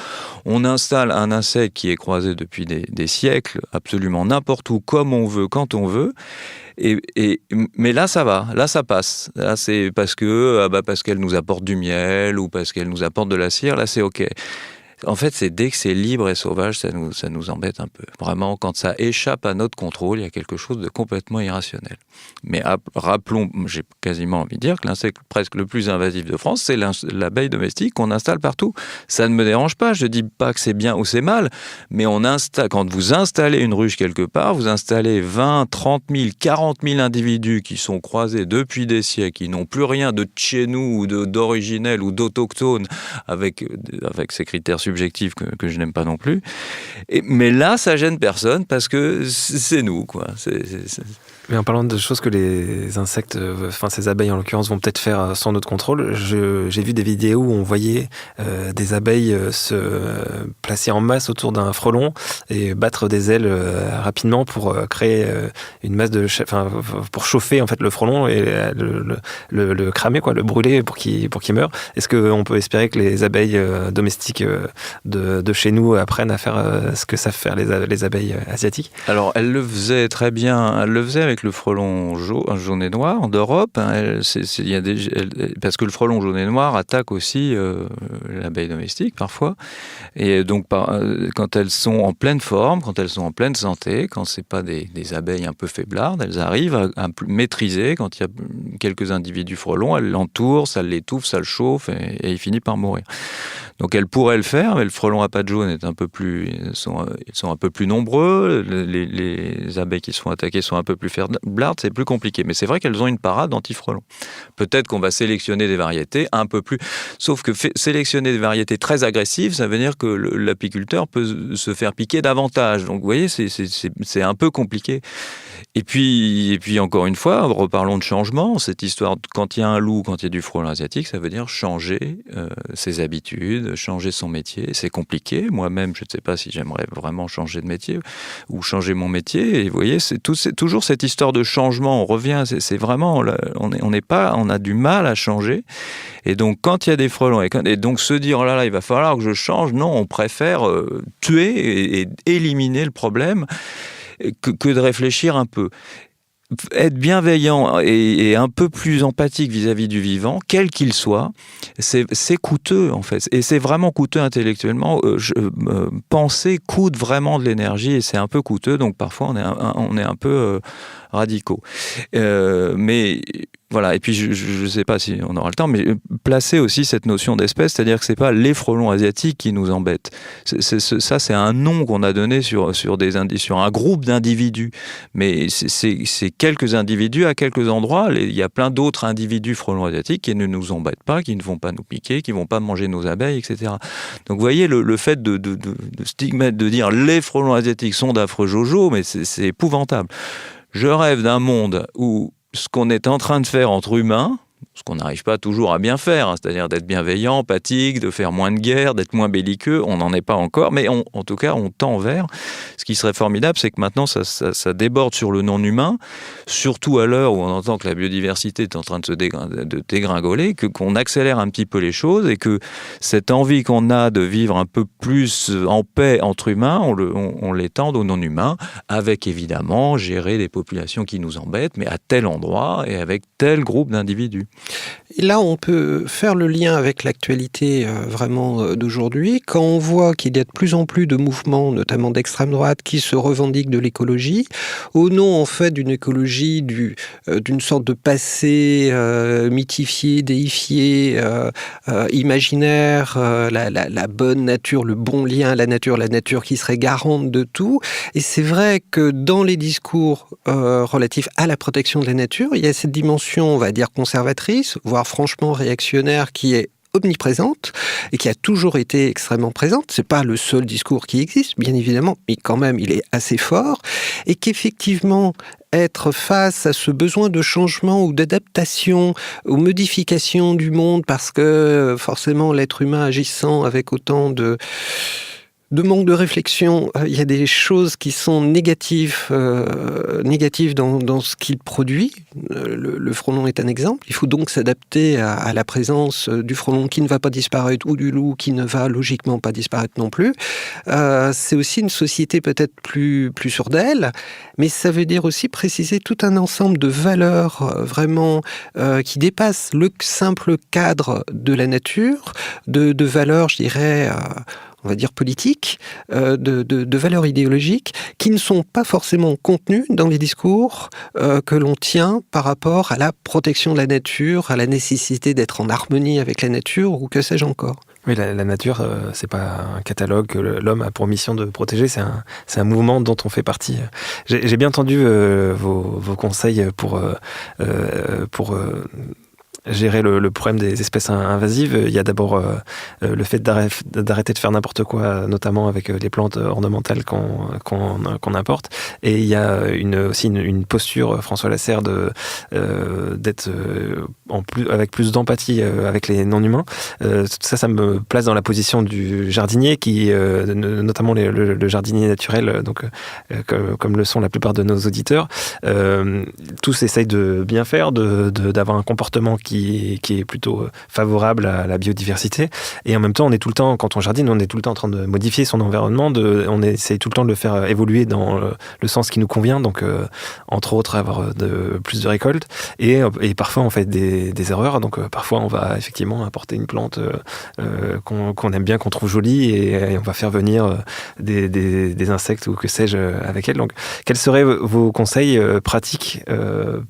On installe un insecte qui est croisé depuis des siècles, absolument n'importe où, comme on veut, quand on veut. Mais là, ça va, là, ça passe. Là, c'est parce qu'elle nous apporte du miel ou parce qu'elle nous apporte de la cire, là, c'est OK. En fait, c'est dès que c'est libre et sauvage, ça nous embête un peu. Vraiment, quand ça échappe à notre contrôle, il y a quelque chose de complètement irrationnel. Mais rappelons, j'ai quasiment envie de dire que l'insecte presque le plus invasif de France, c'est l'abeille domestique qu'on installe partout. Ça ne me dérange pas, je ne dis pas que c'est bien ou c'est mal, mais quand vous installez une ruche quelque part, vous installez 20, 30 000, 40 000 individus qui sont croisés depuis des siècles, qui n'ont plus rien de chez nous ou d'originel ou d'autochtone avec ces critères subjectif que je n'aime pas non plus. Mais là, ça gêne personne parce que c'est nous, quoi. Mais en parlant de choses que les insectes, ces abeilles en l'occurrence, vont peut-être faire sans notre contrôle, j'ai vu des vidéos où on voyait des abeilles se placer en masse autour d'un frelon et battre des ailes rapidement pour créer une masse pour chauffer en fait le frelon et le cramer, quoi, le brûler pour qu'il meure. Est-ce qu'on peut espérer que les abeilles domestiques de chez nous apprennent à faire ce que savent faire les abeilles asiatiques? Alors, elles le faisaient très bien. Elles le faisaient avec le frelon jaune et noir d'Europe. Parce que le frelon jaune et noir attaque aussi l'abeille domestique parfois. Et donc, quand elles sont en pleine forme, quand elles sont en pleine santé, quand c'est pas des abeilles un peu faiblardes, elles arrivent à maîtriser. Quand il y a quelques individus frelons, elles l'entourent, ça l'étouffe, ça le chauffe et il finit par mourir. Donc elles pourraient le faire, mais le frelon à pattes jaunes ils sont un peu plus nombreux, les abeilles qui se font attaquer sont un peu plus faiblardes, c'est plus compliqué. Mais c'est vrai qu'elles ont une parade anti-frelons. Peut-être qu'on va sélectionner des variétés un peu plus... Sauf que sélectionner des variétés très agressives, ça veut dire que l'apiculteur peut se faire piquer davantage. Donc vous voyez, c'est un peu compliqué. Et puis encore une fois, reparlons de changement. Cette histoire, quand il y a un loup, quand il y a du frelon asiatique, ça veut dire changer ses habitudes, changer son métier. C'est compliqué. Moi-même, je ne sais pas si j'aimerais vraiment changer de métier ou changer mon métier. Et vous voyez, c'est toujours cette histoire de changement. On revient, c'est vraiment, on a du mal à changer. Et donc, quand il y a des frelons, et donc se dire, oh là là, il va falloir que je change, non, on préfère tuer et éliminer le problème que de réfléchir un peu. Être bienveillant et un peu plus empathique vis-à-vis du vivant, quel qu'il soit, c'est coûteux en fait. Et c'est vraiment coûteux intellectuellement. Penser coûte vraiment de l'énergie et c'est un peu coûteux. Donc parfois on est un peu radicaux. Mais voilà, et puis je ne sais pas si on aura le temps, mais placer aussi cette notion d'espèce, c'est-à-dire que ce n'est pas les frelons asiatiques qui nous embêtent. Ça, c'est un nom qu'on a donné sur un groupe d'individus. Mais c'est quelques individus à quelques endroits. Il y a plein d'autres individus frelons asiatiques qui ne nous embêtent pas, qui ne vont pas nous piquer, qui ne vont pas manger nos abeilles, etc. Donc vous voyez, le fait de stigmate, de dire les frelons asiatiques sont d'affreux jojo, mais c'est épouvantable. Je rêve d'un monde où ce qu'on est en train de faire entre humains, ce qu'on n'arrive pas toujours à bien faire, c'est-à-dire d'être bienveillant, empathique, de faire moins de guerre, d'être moins belliqueux, on n'en est pas encore, mais en tout cas, on tend vers. Ce qui serait formidable, c'est que maintenant, ça déborde sur le non-humain, surtout à l'heure où on entend que la biodiversité est en train de se dégringoler, qu'on accélère un petit peu les choses et que cette envie qu'on a de vivre un peu plus en paix entre humains, on l'étende aux non-humains, avec évidemment gérer les populations qui nous embêtent, mais à tel endroit et avec tel groupe d'individus. Et là, on peut faire le lien avec l'actualité vraiment d'aujourd'hui. Quand on voit qu'il y a de plus en plus de mouvements, notamment d'extrême droite, qui se revendiquent de l'écologie, au nom en fait d'une écologie, d'une sorte de passé mythifié, déifié, imaginaire, la bonne nature, le bon lien à la nature qui serait garante de tout. Et c'est vrai que dans les discours relatifs à la protection de la nature, il y a cette dimension, on va dire, conservatrice, voire franchement réactionnaire, qui est omniprésente et qui a toujours été extrêmement présente. C'est pas le seul discours qui existe, bien évidemment, mais quand même, il est assez fort. Et qu'effectivement, être face à ce besoin de changement ou d'adaptation, aux modifications du monde, parce que forcément, l'être humain agissant avec autant de manque de réflexion, il y a des choses qui sont négatives dans ce qu'il produit. Le frelon est un exemple. Il faut donc s'adapter à la présence du frelon qui ne va pas disparaître ou du loup qui ne va logiquement pas disparaître non plus. C'est aussi une société peut-être plus sûre d'elle, mais ça veut dire aussi préciser tout un ensemble de valeurs vraiment qui dépassent le simple cadre de la nature, de valeurs, je dirais, on va dire politiques, de valeurs idéologiques, qui ne sont pas forcément contenues dans les discours que l'on tient par rapport à la protection de la nature, à la nécessité d'être en harmonie avec la nature, ou que sais-je encore. Oui, la nature, c'est pas un catalogue que l'homme a pour mission de protéger, c'est un mouvement dont on fait partie. J'ai bien entendu vos conseils pour gérer le problème des espèces invasives. Il y a d'abord le fait d'arrêter de faire n'importe quoi, notamment avec les plantes ornementales qu'on importe. Et il y a aussi une posture, François Lasserre, d'être avec plus d'empathie avec les non-humains. Ça me place dans la position du jardinier, qui, notamment le jardinier naturel, donc comme le sont la plupart de nos auditeurs, tous essayent de bien faire, d'avoir un comportement qui est plutôt favorable à la biodiversité. Et en même temps, on est tout le temps, quand on jardine, on est tout le temps en train de modifier son environnement, on essaye tout le temps de le faire évoluer dans le sens qui nous convient, donc entre autres avoir plus de récoltes. Et parfois, on fait des erreurs, donc parfois, on va effectivement apporter une plante qu'on aime bien, qu'on trouve jolie, et on va faire venir des insectes ou que sais-je avec elle. Donc, quels seraient vos conseils pratiques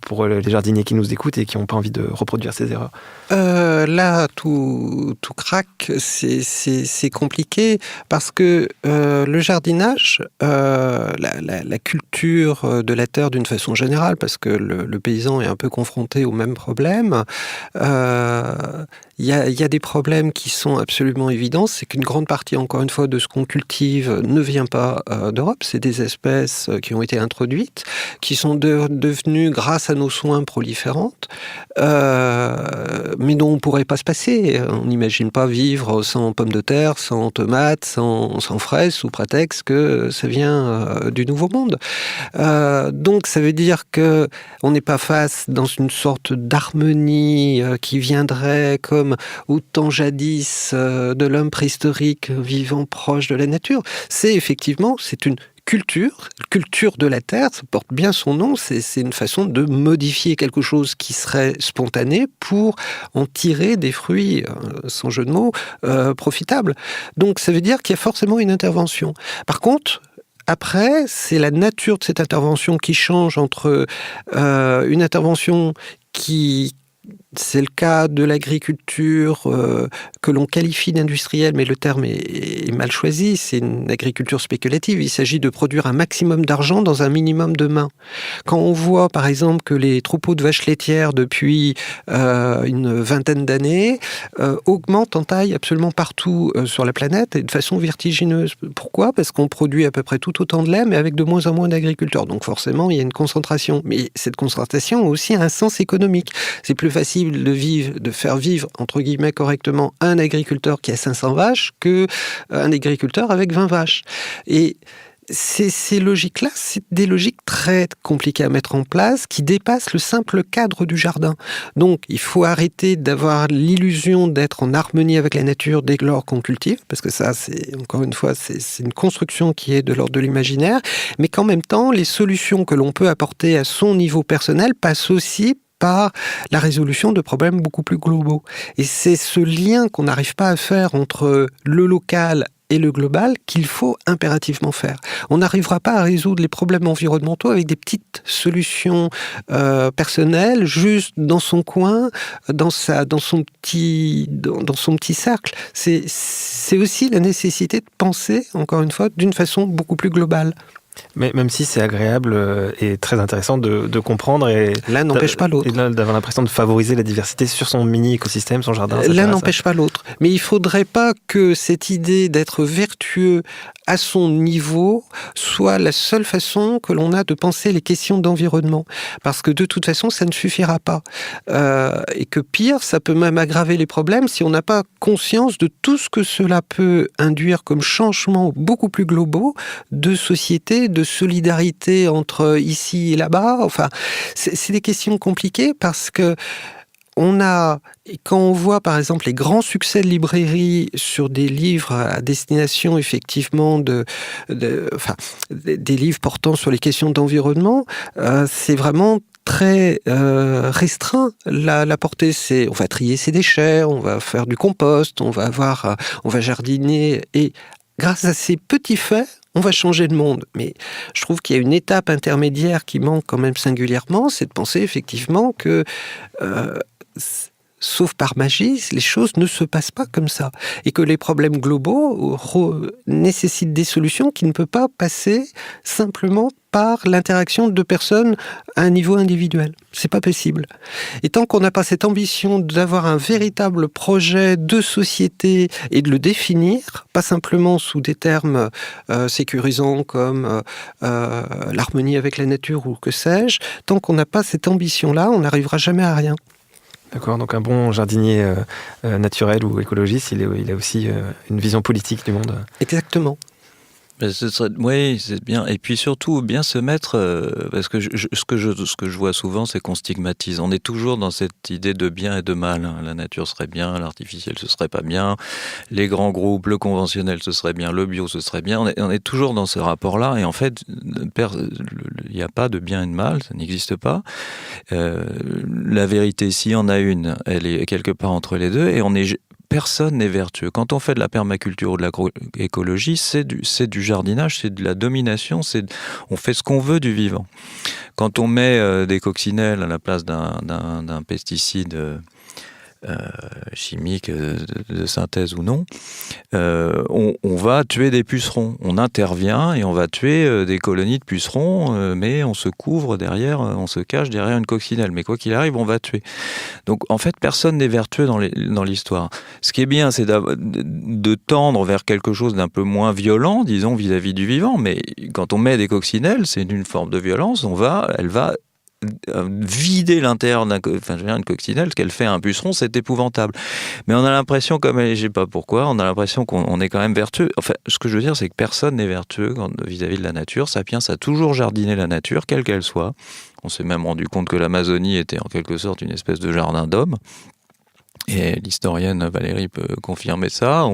pour les jardiniers qui nous écoutent et qui n'ont pas envie de reproduire ces erreurs? Là, tout craque, c'est compliqué, parce que le jardinage, la culture de la terre d'une façon générale, parce que le paysan est un peu confronté au même problème, il y a des problèmes qui sont absolument évidents. C'est qu'une grande partie, encore une fois, de ce qu'on cultive ne vient pas d'Europe. C'est des espèces qui ont été introduites, qui sont devenues, grâce à nos soins, proliférantes, mais dont on ne pourrait pas se passer. On n'imagine pas vivre sans pommes de terre, sans tomates, sans fraises, sous prétexte que ça vient du Nouveau Monde. Donc ça veut dire qu'on n'est pas face dans une sorte d'harmonie qui viendrait comme au temps jadis de l'homme préhistorique vivant proche de la nature. C'est une culture de la terre, ça porte bien son nom, c'est une façon de modifier quelque chose qui serait spontané pour en tirer des fruits, sans jeu de mots, profitables. Donc ça veut dire qu'il y a forcément une intervention. Par contre, après, c'est la nature de cette intervention qui change entre une intervention qui... C'est le cas de l'agriculture que l'on qualifie d'industrielle, mais le terme est mal choisi. C'est une agriculture spéculative. Il s'agit de produire un maximum d'argent dans un minimum de mains. Quand on voit, par exemple, que les troupeaux de vaches laitières, depuis une vingtaine d'années, augmentent en taille absolument partout sur la planète et de façon vertigineuse. Pourquoi ? Parce qu'on produit à peu près tout autant de lait, mais avec de moins en moins d'agriculteurs. Donc forcément, il y a une concentration. Mais cette concentration a aussi un sens économique. C'est plus facile de faire vivre, entre guillemets, correctement un agriculteur qui a 500 vaches qu'un agriculteur avec 20 vaches. Et ces logiques-là, c'est des logiques très compliquées à mettre en place, qui dépassent le simple cadre du jardin. Donc, il faut arrêter d'avoir l'illusion d'être en harmonie avec la nature dès lors qu'on cultive, parce que ça, encore une fois, c'est une construction qui est de l'ordre de l'imaginaire, mais qu'en même temps, les solutions que l'on peut apporter à son niveau personnel passent aussi par la résolution de problèmes beaucoup plus globaux. Et c'est ce lien qu'on n'arrive pas à faire entre le local et le global qu'il faut impérativement faire. On n'arrivera pas à résoudre les problèmes environnementaux avec des petites solutions personnelles, juste dans son coin, dans son petit cercle. C'est aussi la nécessité de penser, encore une fois, d'une façon beaucoup plus globale. Mais même si c'est agréable et très intéressant de comprendre et l'un n'empêche pas l'autre. Et d'avoir l'impression de favoriser la diversité sur son mini-écosystème, son jardin. L'un n'empêche pas l'autre. Mais il ne faudrait pas que cette idée d'être vertueux à son niveau soit la seule façon que l'on a de penser les questions d'environnement. Parce que de toute façon, ça ne suffira pas. Et que pire, ça peut même aggraver les problèmes si on n'a pas conscience de tout ce que cela peut induire comme changement beaucoup plus globaux de société, de solidarité entre ici et là-bas. Enfin, c'est des questions compliquées parce que quand on voit par exemple les grands succès de librairie sur des livres à destination effectivement des livres portant sur les questions d'environnement, c'est vraiment très restreint. La portée, c'est on va trier ses déchets, on va faire du compost, on va jardiner et grâce à ces petits faits, on va changer le monde. Mais je trouve qu'il y a une étape intermédiaire qui manque quand même singulièrement, c'est de penser effectivement que sauf par magie, les choses ne se passent pas comme ça. Et que les problèmes globaux nécessitent des solutions qui ne peuvent pas passer simplement par l'interaction de personnes à un niveau individuel. C'est pas possible. Et tant qu'on n'a pas cette ambition d'avoir un véritable projet de société et de le définir, pas simplement sous des termes sécurisants comme l'harmonie avec la nature ou que sais-je, tant qu'on n'a pas cette ambition-là, on n'arrivera jamais à rien. D'accord, donc un bon jardinier naturel ou écologiste, il a aussi une vision politique du monde. Exactement. Oui, c'est bien. Et puis surtout, bien se mettre... parce que ce que je vois souvent, c'est qu'on stigmatise. On est toujours dans cette idée de bien et de mal. La nature serait bien, l'artificiel, ce serait pas bien. Les grands groupes, le conventionnel, ce serait bien. Le bio, ce serait bien. On est toujours dans ce rapport-là. Et en fait, il n'y a pas de bien et de mal. Ça n'existe pas. La vérité, s'il y en a une, elle est quelque part entre les deux. Et personne n'est vertueux. Quand on fait de la permaculture ou de l'agroécologie, c'est du jardinage, c'est de la domination, on fait ce qu'on veut du vivant. Quand on met des coccinelles à la place d'un pesticide chimique de synthèse ou non, on va tuer des pucerons. On intervient et on va tuer des colonies de pucerons, mais on se couvre derrière, on se cache derrière une coccinelle. Mais quoi qu'il arrive, on va tuer. Donc en fait, personne n'est vertueux dans l'histoire. Ce qui est bien, c'est de tendre vers quelque chose d'un peu moins violent, disons, vis-à-vis du vivant. Mais quand on met des coccinelles, c'est une forme de violence. Elle va vider l'intérieur une coccinelle, ce qu'elle fait à un puceron, c'est épouvantable. Mais on a l'impression, je sais pas pourquoi, on a l'impression qu'on est quand même vertueux. Enfin, ce que je veux dire, c'est que personne n'est vertueux vis-à-vis de la nature. Sapiens a toujours jardiné la nature, quelle qu'elle soit. On s'est même rendu compte que l'Amazonie était en quelque sorte une espèce de jardin d'homme. Et l'historienne Valérie peut confirmer ça.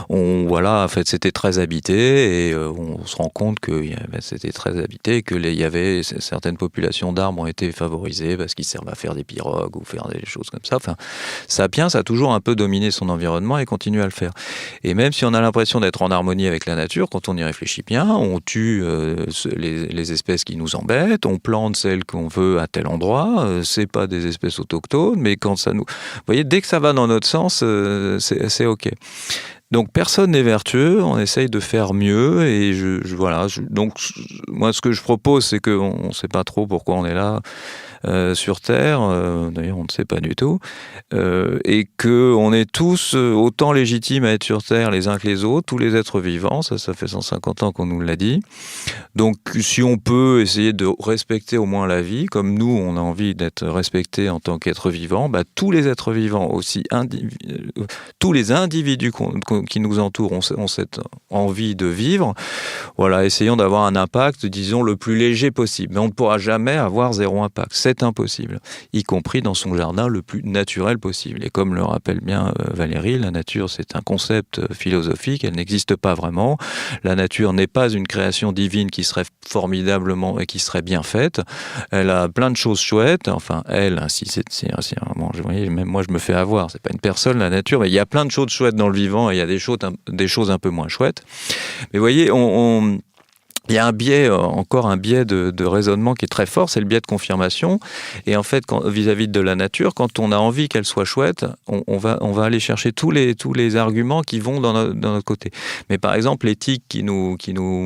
Voilà, en fait, c'était très habité et on se rend compte que c'était très habité et qu'il y avait certaines populations d'arbres ont été favorisées parce qu'ils servent à faire des pirogues ou faire des choses comme ça. Enfin, Sapiens a toujours un peu dominé son environnement et continue à le faire. Et même si on a l'impression d'être en harmonie avec la nature, quand on y réfléchit bien, on tue les espèces qui nous embêtent, on plante celles qu'on veut à tel endroit. C'est pas des espèces autochtones, mais quand ça nous... Vous voyez, dès que ça va dans notre sens, c'est OK. Donc personne n'est vertueux, on essaye de faire mieux et donc moi ce que je propose c'est qu'on ne sait pas trop pourquoi on est là sur Terre, d'ailleurs on ne sait pas du tout, et qu'on est tous autant légitimes à être sur Terre les uns que les autres, tous les êtres vivants, ça fait 150 ans qu'on nous l'a dit. Donc si on peut essayer de respecter au moins la vie, comme nous on a envie d'être respectés en tant qu'êtres vivants, tous les êtres vivants aussi, tous les individus qui nous entourent ont cette envie de vivre, voilà, essayons d'avoir un impact, disons, le plus léger possible. Mais on ne pourra jamais avoir zéro impact. C'est impossible, y compris dans son jardin le plus naturel possible. Et comme le rappelle bien Valérie, la nature, c'est un concept philosophique, elle n'existe pas vraiment. La nature n'est pas une création divine qui serait formidablement et qui serait bien faite. Elle a plein de choses chouettes, enfin, elle, si vraiment, vous voyez, même moi je me fais avoir, c'est pas une personne, la nature, mais il y a plein de choses chouettes dans le vivant et il y a des choses un peu moins chouettes. Mais vous voyez, il y a encore un biais de raisonnement qui est très fort, c'est le biais de confirmation. Et en fait, vis-à-vis de la nature, quand on a envie qu'elle soit chouette, on va aller chercher tous les arguments qui vont dans notre côté. Mais par exemple, les tiques qui nous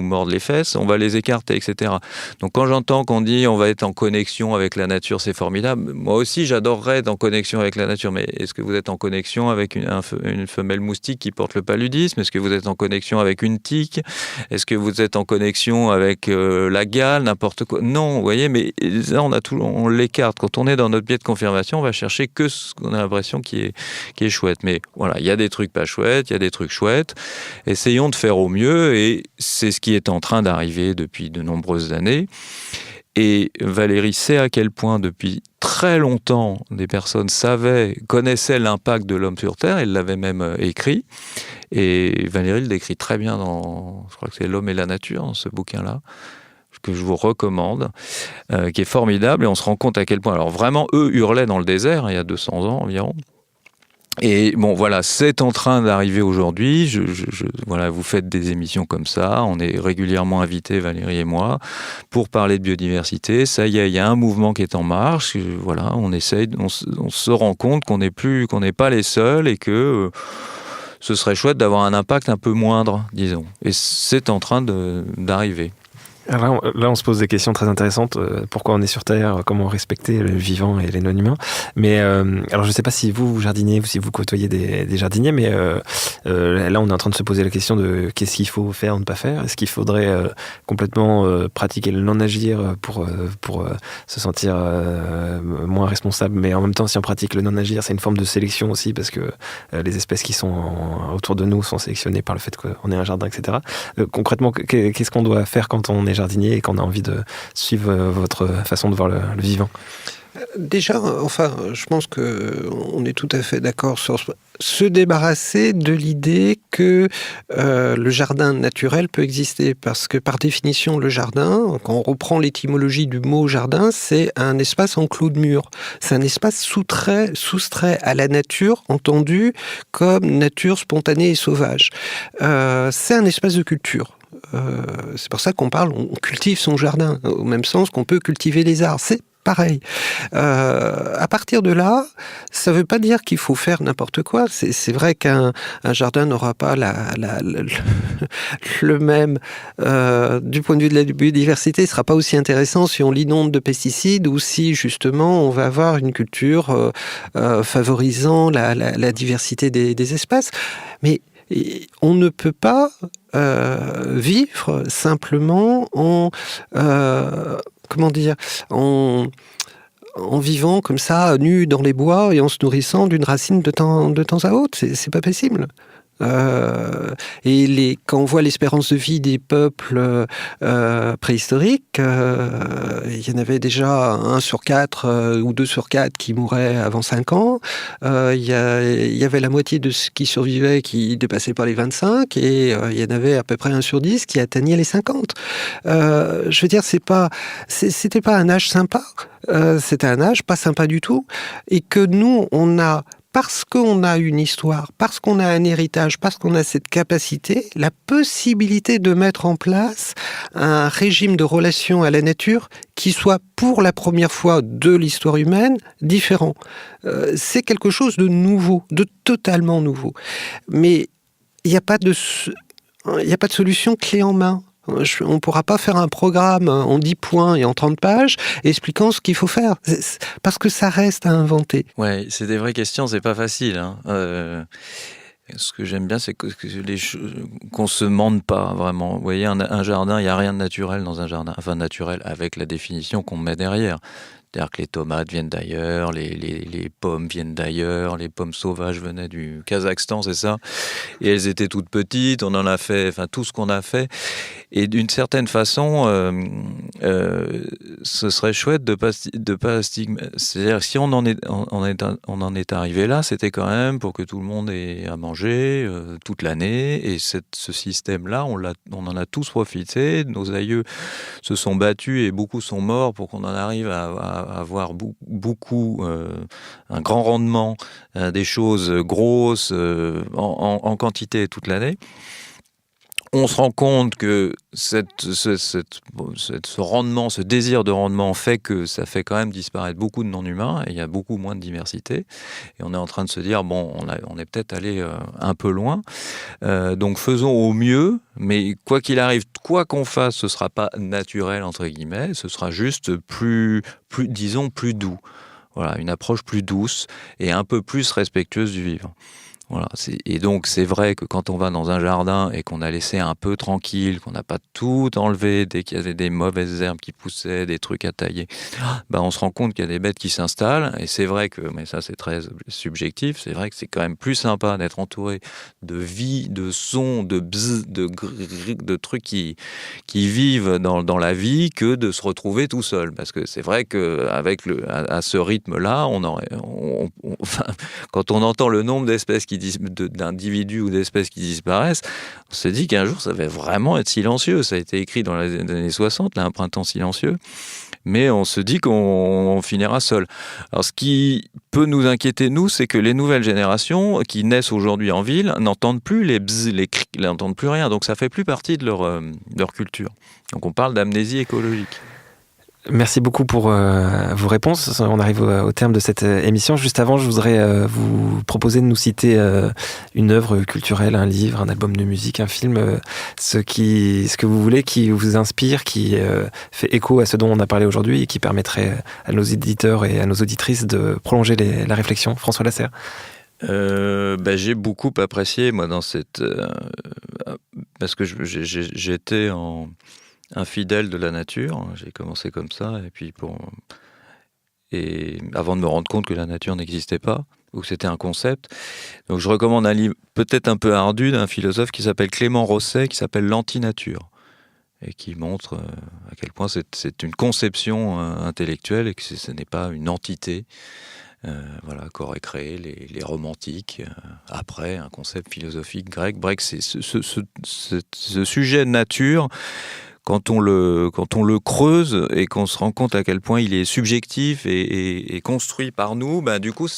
mordent les fesses, on va les écarter, etc. Donc quand j'entends qu'on dit on va être en connexion avec la nature, c'est formidable. Moi aussi, j'adorerais être en connexion avec la nature. Mais est-ce que vous êtes en connexion avec une femelle moustique qui porte le paludisme? Est-ce que vous êtes en connexion avec une tique? Est-ce que vous êtes en connexion avec la gale, n'importe quoi? Non, vous voyez, mais là, on l'écarte. Quand on est dans notre biais de confirmation, on va chercher que ce qu'on a l'impression qui est chouette. Mais voilà, il y a des trucs pas chouettes, il y a des trucs chouettes. Essayons de faire au mieux et c'est ce qui est en train d'arriver depuis de nombreuses années. Et Valérie sait à quel point, depuis très longtemps, des personnes connaissaient l'impact de l'homme sur Terre, elle l'avait même écrit. Et Valérie le décrit très bien je crois que c'est L'homme et la nature, dans ce bouquin-là, que je vous recommande, qui est formidable. Et on se rend compte à quel point, alors vraiment, eux hurlaient dans le désert, il y a 200 ans environ. Et bon, voilà, c'est en train d'arriver aujourd'hui. Voilà, vous faites des émissions comme ça. On est régulièrement invités, Valérie et moi, pour parler de biodiversité. Ça y est, il y a un mouvement qui est en marche. Voilà, on se rend compte qu'on n'est pas les seuls et que ce serait chouette d'avoir un impact un peu moindre, disons. Et c'est en train d'arriver. Alors là, on se pose des questions très intéressantes. Pourquoi on est sur Terre? Comment respecter le vivant et les non-humains? Mais alors, je ne sais pas si vous jardiniez ou si vous côtoyez des jardiniers, mais là, on est en train de se poser la question de qu'est-ce qu'il faut faire ou ne pas faire. Est-ce qu'il faudrait complètement pratiquer le non-agir pour se sentir moins responsable? Mais en même temps, si on pratique le non-agir, c'est une forme de sélection aussi, parce que les espèces qui sont autour de nous sont sélectionnées par le fait qu'on ait un jardin, etc. Concrètement, qu'est-ce qu'on doit faire quand on est jardinier et qu'on a envie de suivre votre façon de voir le vivant? Déjà, enfin, je pense qu'on est tout à fait d'accord sur se débarrasser de l'idée que le jardin naturel peut exister. Parce que par définition, le jardin, quand on reprend l'étymologie du mot jardin, c'est un espace enclos de murs. C'est un espace soustrait à la nature, entendu comme nature spontanée et sauvage. C'est un espace de culture. C'est pour ça qu'on on cultive son jardin, au même sens qu'on peut cultiver les arbres. C'est pareil. À partir de là, ça ne veut pas dire qu'il faut faire n'importe quoi. C'est vrai qu'un jardin n'aura pas le même... du point de vue de la biodiversité, ne sera pas aussi intéressant si on l'inonde de pesticides ou si, justement, on va avoir une culture favorisant la diversité des espèces. Mais on ne peut pas vivre simplement en vivant comme ça, nu dans les bois et en se nourrissant d'une racine de temps à autre. C'est pas possible. Et quand on voit l'espérance de vie des peuples préhistoriques, il y en avait déjà 1 sur 4 ou 2 sur 4 qui mouraient avant 5 ans. Il y avait la moitié de ceux qui survivaient qui dépassaient pas les 25, et il y en avait à peu près 1 sur 10 qui atteignaient les 50. Je veux dire, c'était pas un âge sympa. C'était un âge pas sympa du tout, et que nous, parce qu'on a une histoire, parce qu'on a un héritage, parce qu'on a cette capacité, la possibilité de mettre en place un régime de relation à la nature qui soit, pour la première fois de l'histoire humaine, différent. C'est quelque chose de nouveau, de totalement nouveau. Mais il n'y a pas de solution clé en main. On ne pourra pas faire un programme en 10 points et en 30 pages expliquant ce qu'il faut faire, parce que ça reste à inventer. Ouais, c'est des vraies questions, c'est pas facile. Ce que j'aime bien, c'est qu'on se mente pas vraiment. Vous voyez, un jardin, il n'y a rien de naturel dans un jardin. Enfin, naturel avec la définition qu'on met derrière. C'est-à-dire que les tomates viennent d'ailleurs, les pommes viennent d'ailleurs, les pommes sauvages venaient du Kazakhstan, c'est ça. Et elles étaient toutes petites, on en a fait, enfin tout ce qu'on a fait. Et d'une certaine façon, ce serait chouette de pas stigmatiser. C'est-à-dire si on en est arrivé là, c'était quand même pour que tout le monde ait à manger toute l'année. Et ce système-là, on en a tous profité. Nos aïeux se sont battus et beaucoup sont morts pour qu'on en arrive à avoir beaucoup, un grand rendement, des choses grosses en quantité toute l'année. On se rend compte que ce rendement, ce désir de rendement fait que ça fait quand même disparaître beaucoup de non-humains et il y a beaucoup moins de diversité. Et on est en train de se dire, bon, on est peut-être allé un peu loin. Donc faisons au mieux, mais quoi qu'il arrive, quoi qu'on fasse, ce ne sera pas naturel, entre guillemets, ce sera juste plus doux. Voilà, une approche plus douce et un peu plus respectueuse du vivant. Voilà, et donc c'est vrai que quand on va dans un jardin et qu'on a laissé un peu tranquille, qu'on n'a pas tout enlevé dès qu'il y avait des mauvaises herbes qui poussaient, des trucs à tailler, on se rend compte qu'il y a des bêtes qui s'installent. Et c'est vrai que, mais ça c'est très subjectif, c'est vrai que c'est quand même plus sympa d'être entouré de vie, de sons, de bzz, de trucs qui vivent dans la vie que de se retrouver tout seul. Parce que c'est vrai qu'avec à ce rythme-là, quand on entend le nombre d'espèces d'individus ou d'espèces qui disparaissent, on s'est dit qu'un jour ça va vraiment être silencieux. Ça a été écrit dans les années 60, là, un printemps silencieux, mais on se dit qu'on finira seul. Alors ce qui peut nous inquiéter, nous, c'est que les nouvelles générations qui naissent aujourd'hui en ville n'entendent plus les bzz, les crics, n'entendent plus rien, donc ça fait plus partie de leur culture. Donc on parle d'amnésie écologique. Merci beaucoup pour vos réponses. On arrive au terme de cette émission. Juste avant, je voudrais vous proposer de nous citer une œuvre culturelle, un livre, un album de musique, un film, ce que vous voulez, qui vous inspire, qui fait écho à ce dont on a parlé aujourd'hui et qui permettrait à nos éditeurs et à nos auditrices de prolonger la réflexion. François Lasserre. J'ai beaucoup apprécié, moi, dans cette... parce que j'étais un fidèle de la nature, j'ai commencé comme ça, et avant de me rendre compte que la nature n'existait pas, ou que c'était un concept. Donc je recommande un livre peut-être un peu ardu d'un philosophe qui s'appelle Clément Rosset, qui s'appelle L'Antinature, et qui montre à quel point c'est une conception intellectuelle et que ce n'est pas une entité qu'auraient créé les romantiques après un concept philosophique grec. Bref, c'est ce sujet de nature. Quand on le creuse et qu'on se rend compte à quel point il est subjectif et construit par nous, du coup,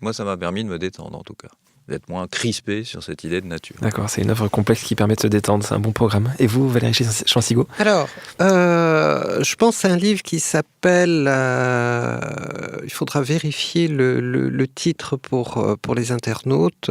moi, ça m'a permis de me détendre, en tout cas. D'être moins crispé sur cette idée de nature. D'accord, c'est une œuvre complexe qui permet de se détendre, c'est un bon programme. Et vous, Valérie Chansigo ? Alors, je pense à un livre qui s'appelle... il faudra vérifier le titre pour les internautes.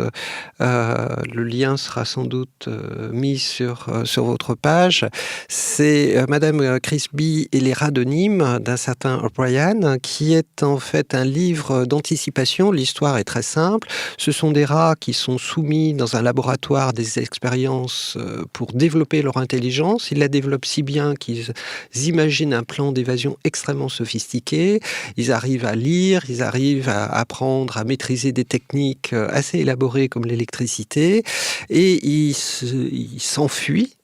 Le lien sera sans doute mis sur votre page. C'est Madame Crisby et les rats de Nîmes d'un certain O'Brien, qui est en fait un livre d'anticipation. L'histoire est très simple. Ce sont des rats rats qui sont soumis dans un laboratoire à des expériences pour développer leur intelligence. Ils la développent si bien qu'ils imaginent un plan d'évasion extrêmement sophistiqué. Ils arrivent à lire, ils arrivent à apprendre à maîtriser des techniques assez élaborées comme l'électricité, et ils s'enfuient.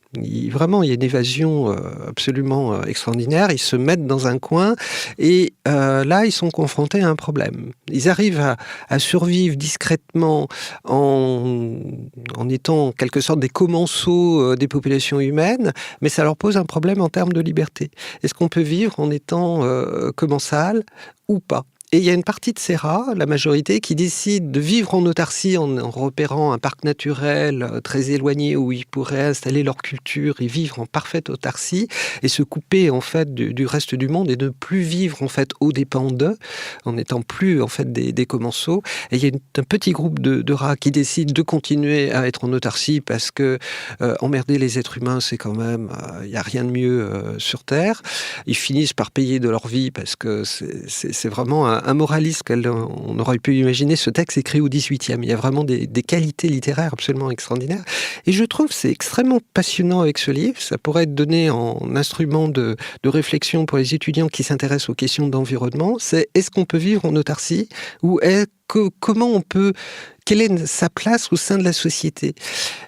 Vraiment, il y a une évasion absolument extraordinaire. Ils se mettent dans un coin et là, ils sont confrontés à un problème. Ils arrivent à survivre discrètement en étant en quelque sorte des commensaux des populations humaines, mais ça leur pose un problème en termes de liberté. Est-ce qu'on peut vivre en étant commensal ou pas ? Et il y a une partie de ces rats, la majorité, qui décident de vivre en autarcie en repérant un parc naturel très éloigné où ils pourraient installer leur culture et vivre en parfaite autarcie et se couper en fait du reste du monde et ne plus vivre en fait aux dépens d'eux, en n'étant plus en fait des commensaux. Et il y a un petit groupe de rats qui décident de continuer à être en autarcie parce que emmerder les êtres humains, c'est quand même, il n'y a rien de mieux sur Terre. Ils finissent par payer de leur vie parce que c'est vraiment un moraliste qu'on aurait pu imaginer. Ce texte écrit au XVIIIe. Il y a vraiment des qualités littéraires absolument extraordinaires. Et je trouve que c'est extrêmement passionnant avec ce livre. Ça pourrait être donné en instrument de réflexion pour les étudiants qui s'intéressent aux questions d'environnement. C'est est-ce qu'on peut vivre en autarcie ou comment on peut... Quelle est sa place au sein de la société ?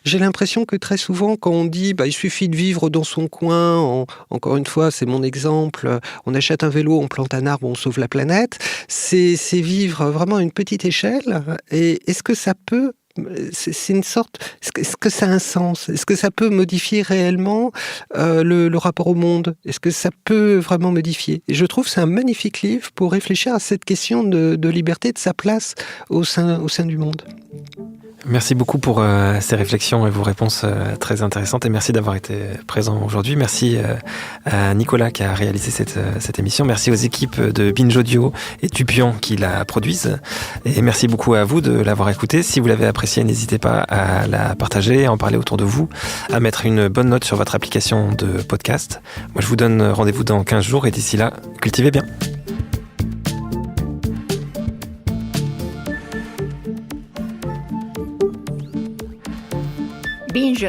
J'ai l'impression que très souvent, quand on dit il suffit de vivre dans son coin, encore une fois, c'est mon exemple, on achète un vélo, on plante un arbre, on sauve la planète, c'est vivre vraiment à une petite échelle. Et est-ce que ça peut... C'est une sorte... Est-ce que ça a un sens ? Est-ce que ça peut modifier réellement le rapport au monde ? Est-ce que ça peut vraiment modifier ? Et je trouve que c'est un magnifique livre pour réfléchir à cette question de liberté, de sa place au sein du monde. Merci beaucoup pour ces réflexions et vos réponses très intéressantes, et merci d'avoir été présent aujourd'hui. Merci à Nicolas qui a réalisé cette émission. Merci aux équipes de Binge Audio et Tupion qui la produisent. Et merci beaucoup à vous de l'avoir écouté. Si vous l'avez apprécié, n'hésitez pas à la partager, à en parler autour de vous, à mettre une bonne note sur votre application de podcast. Moi, je vous donne rendez-vous dans 15 jours et d'ici là, cultivez bien. Binge.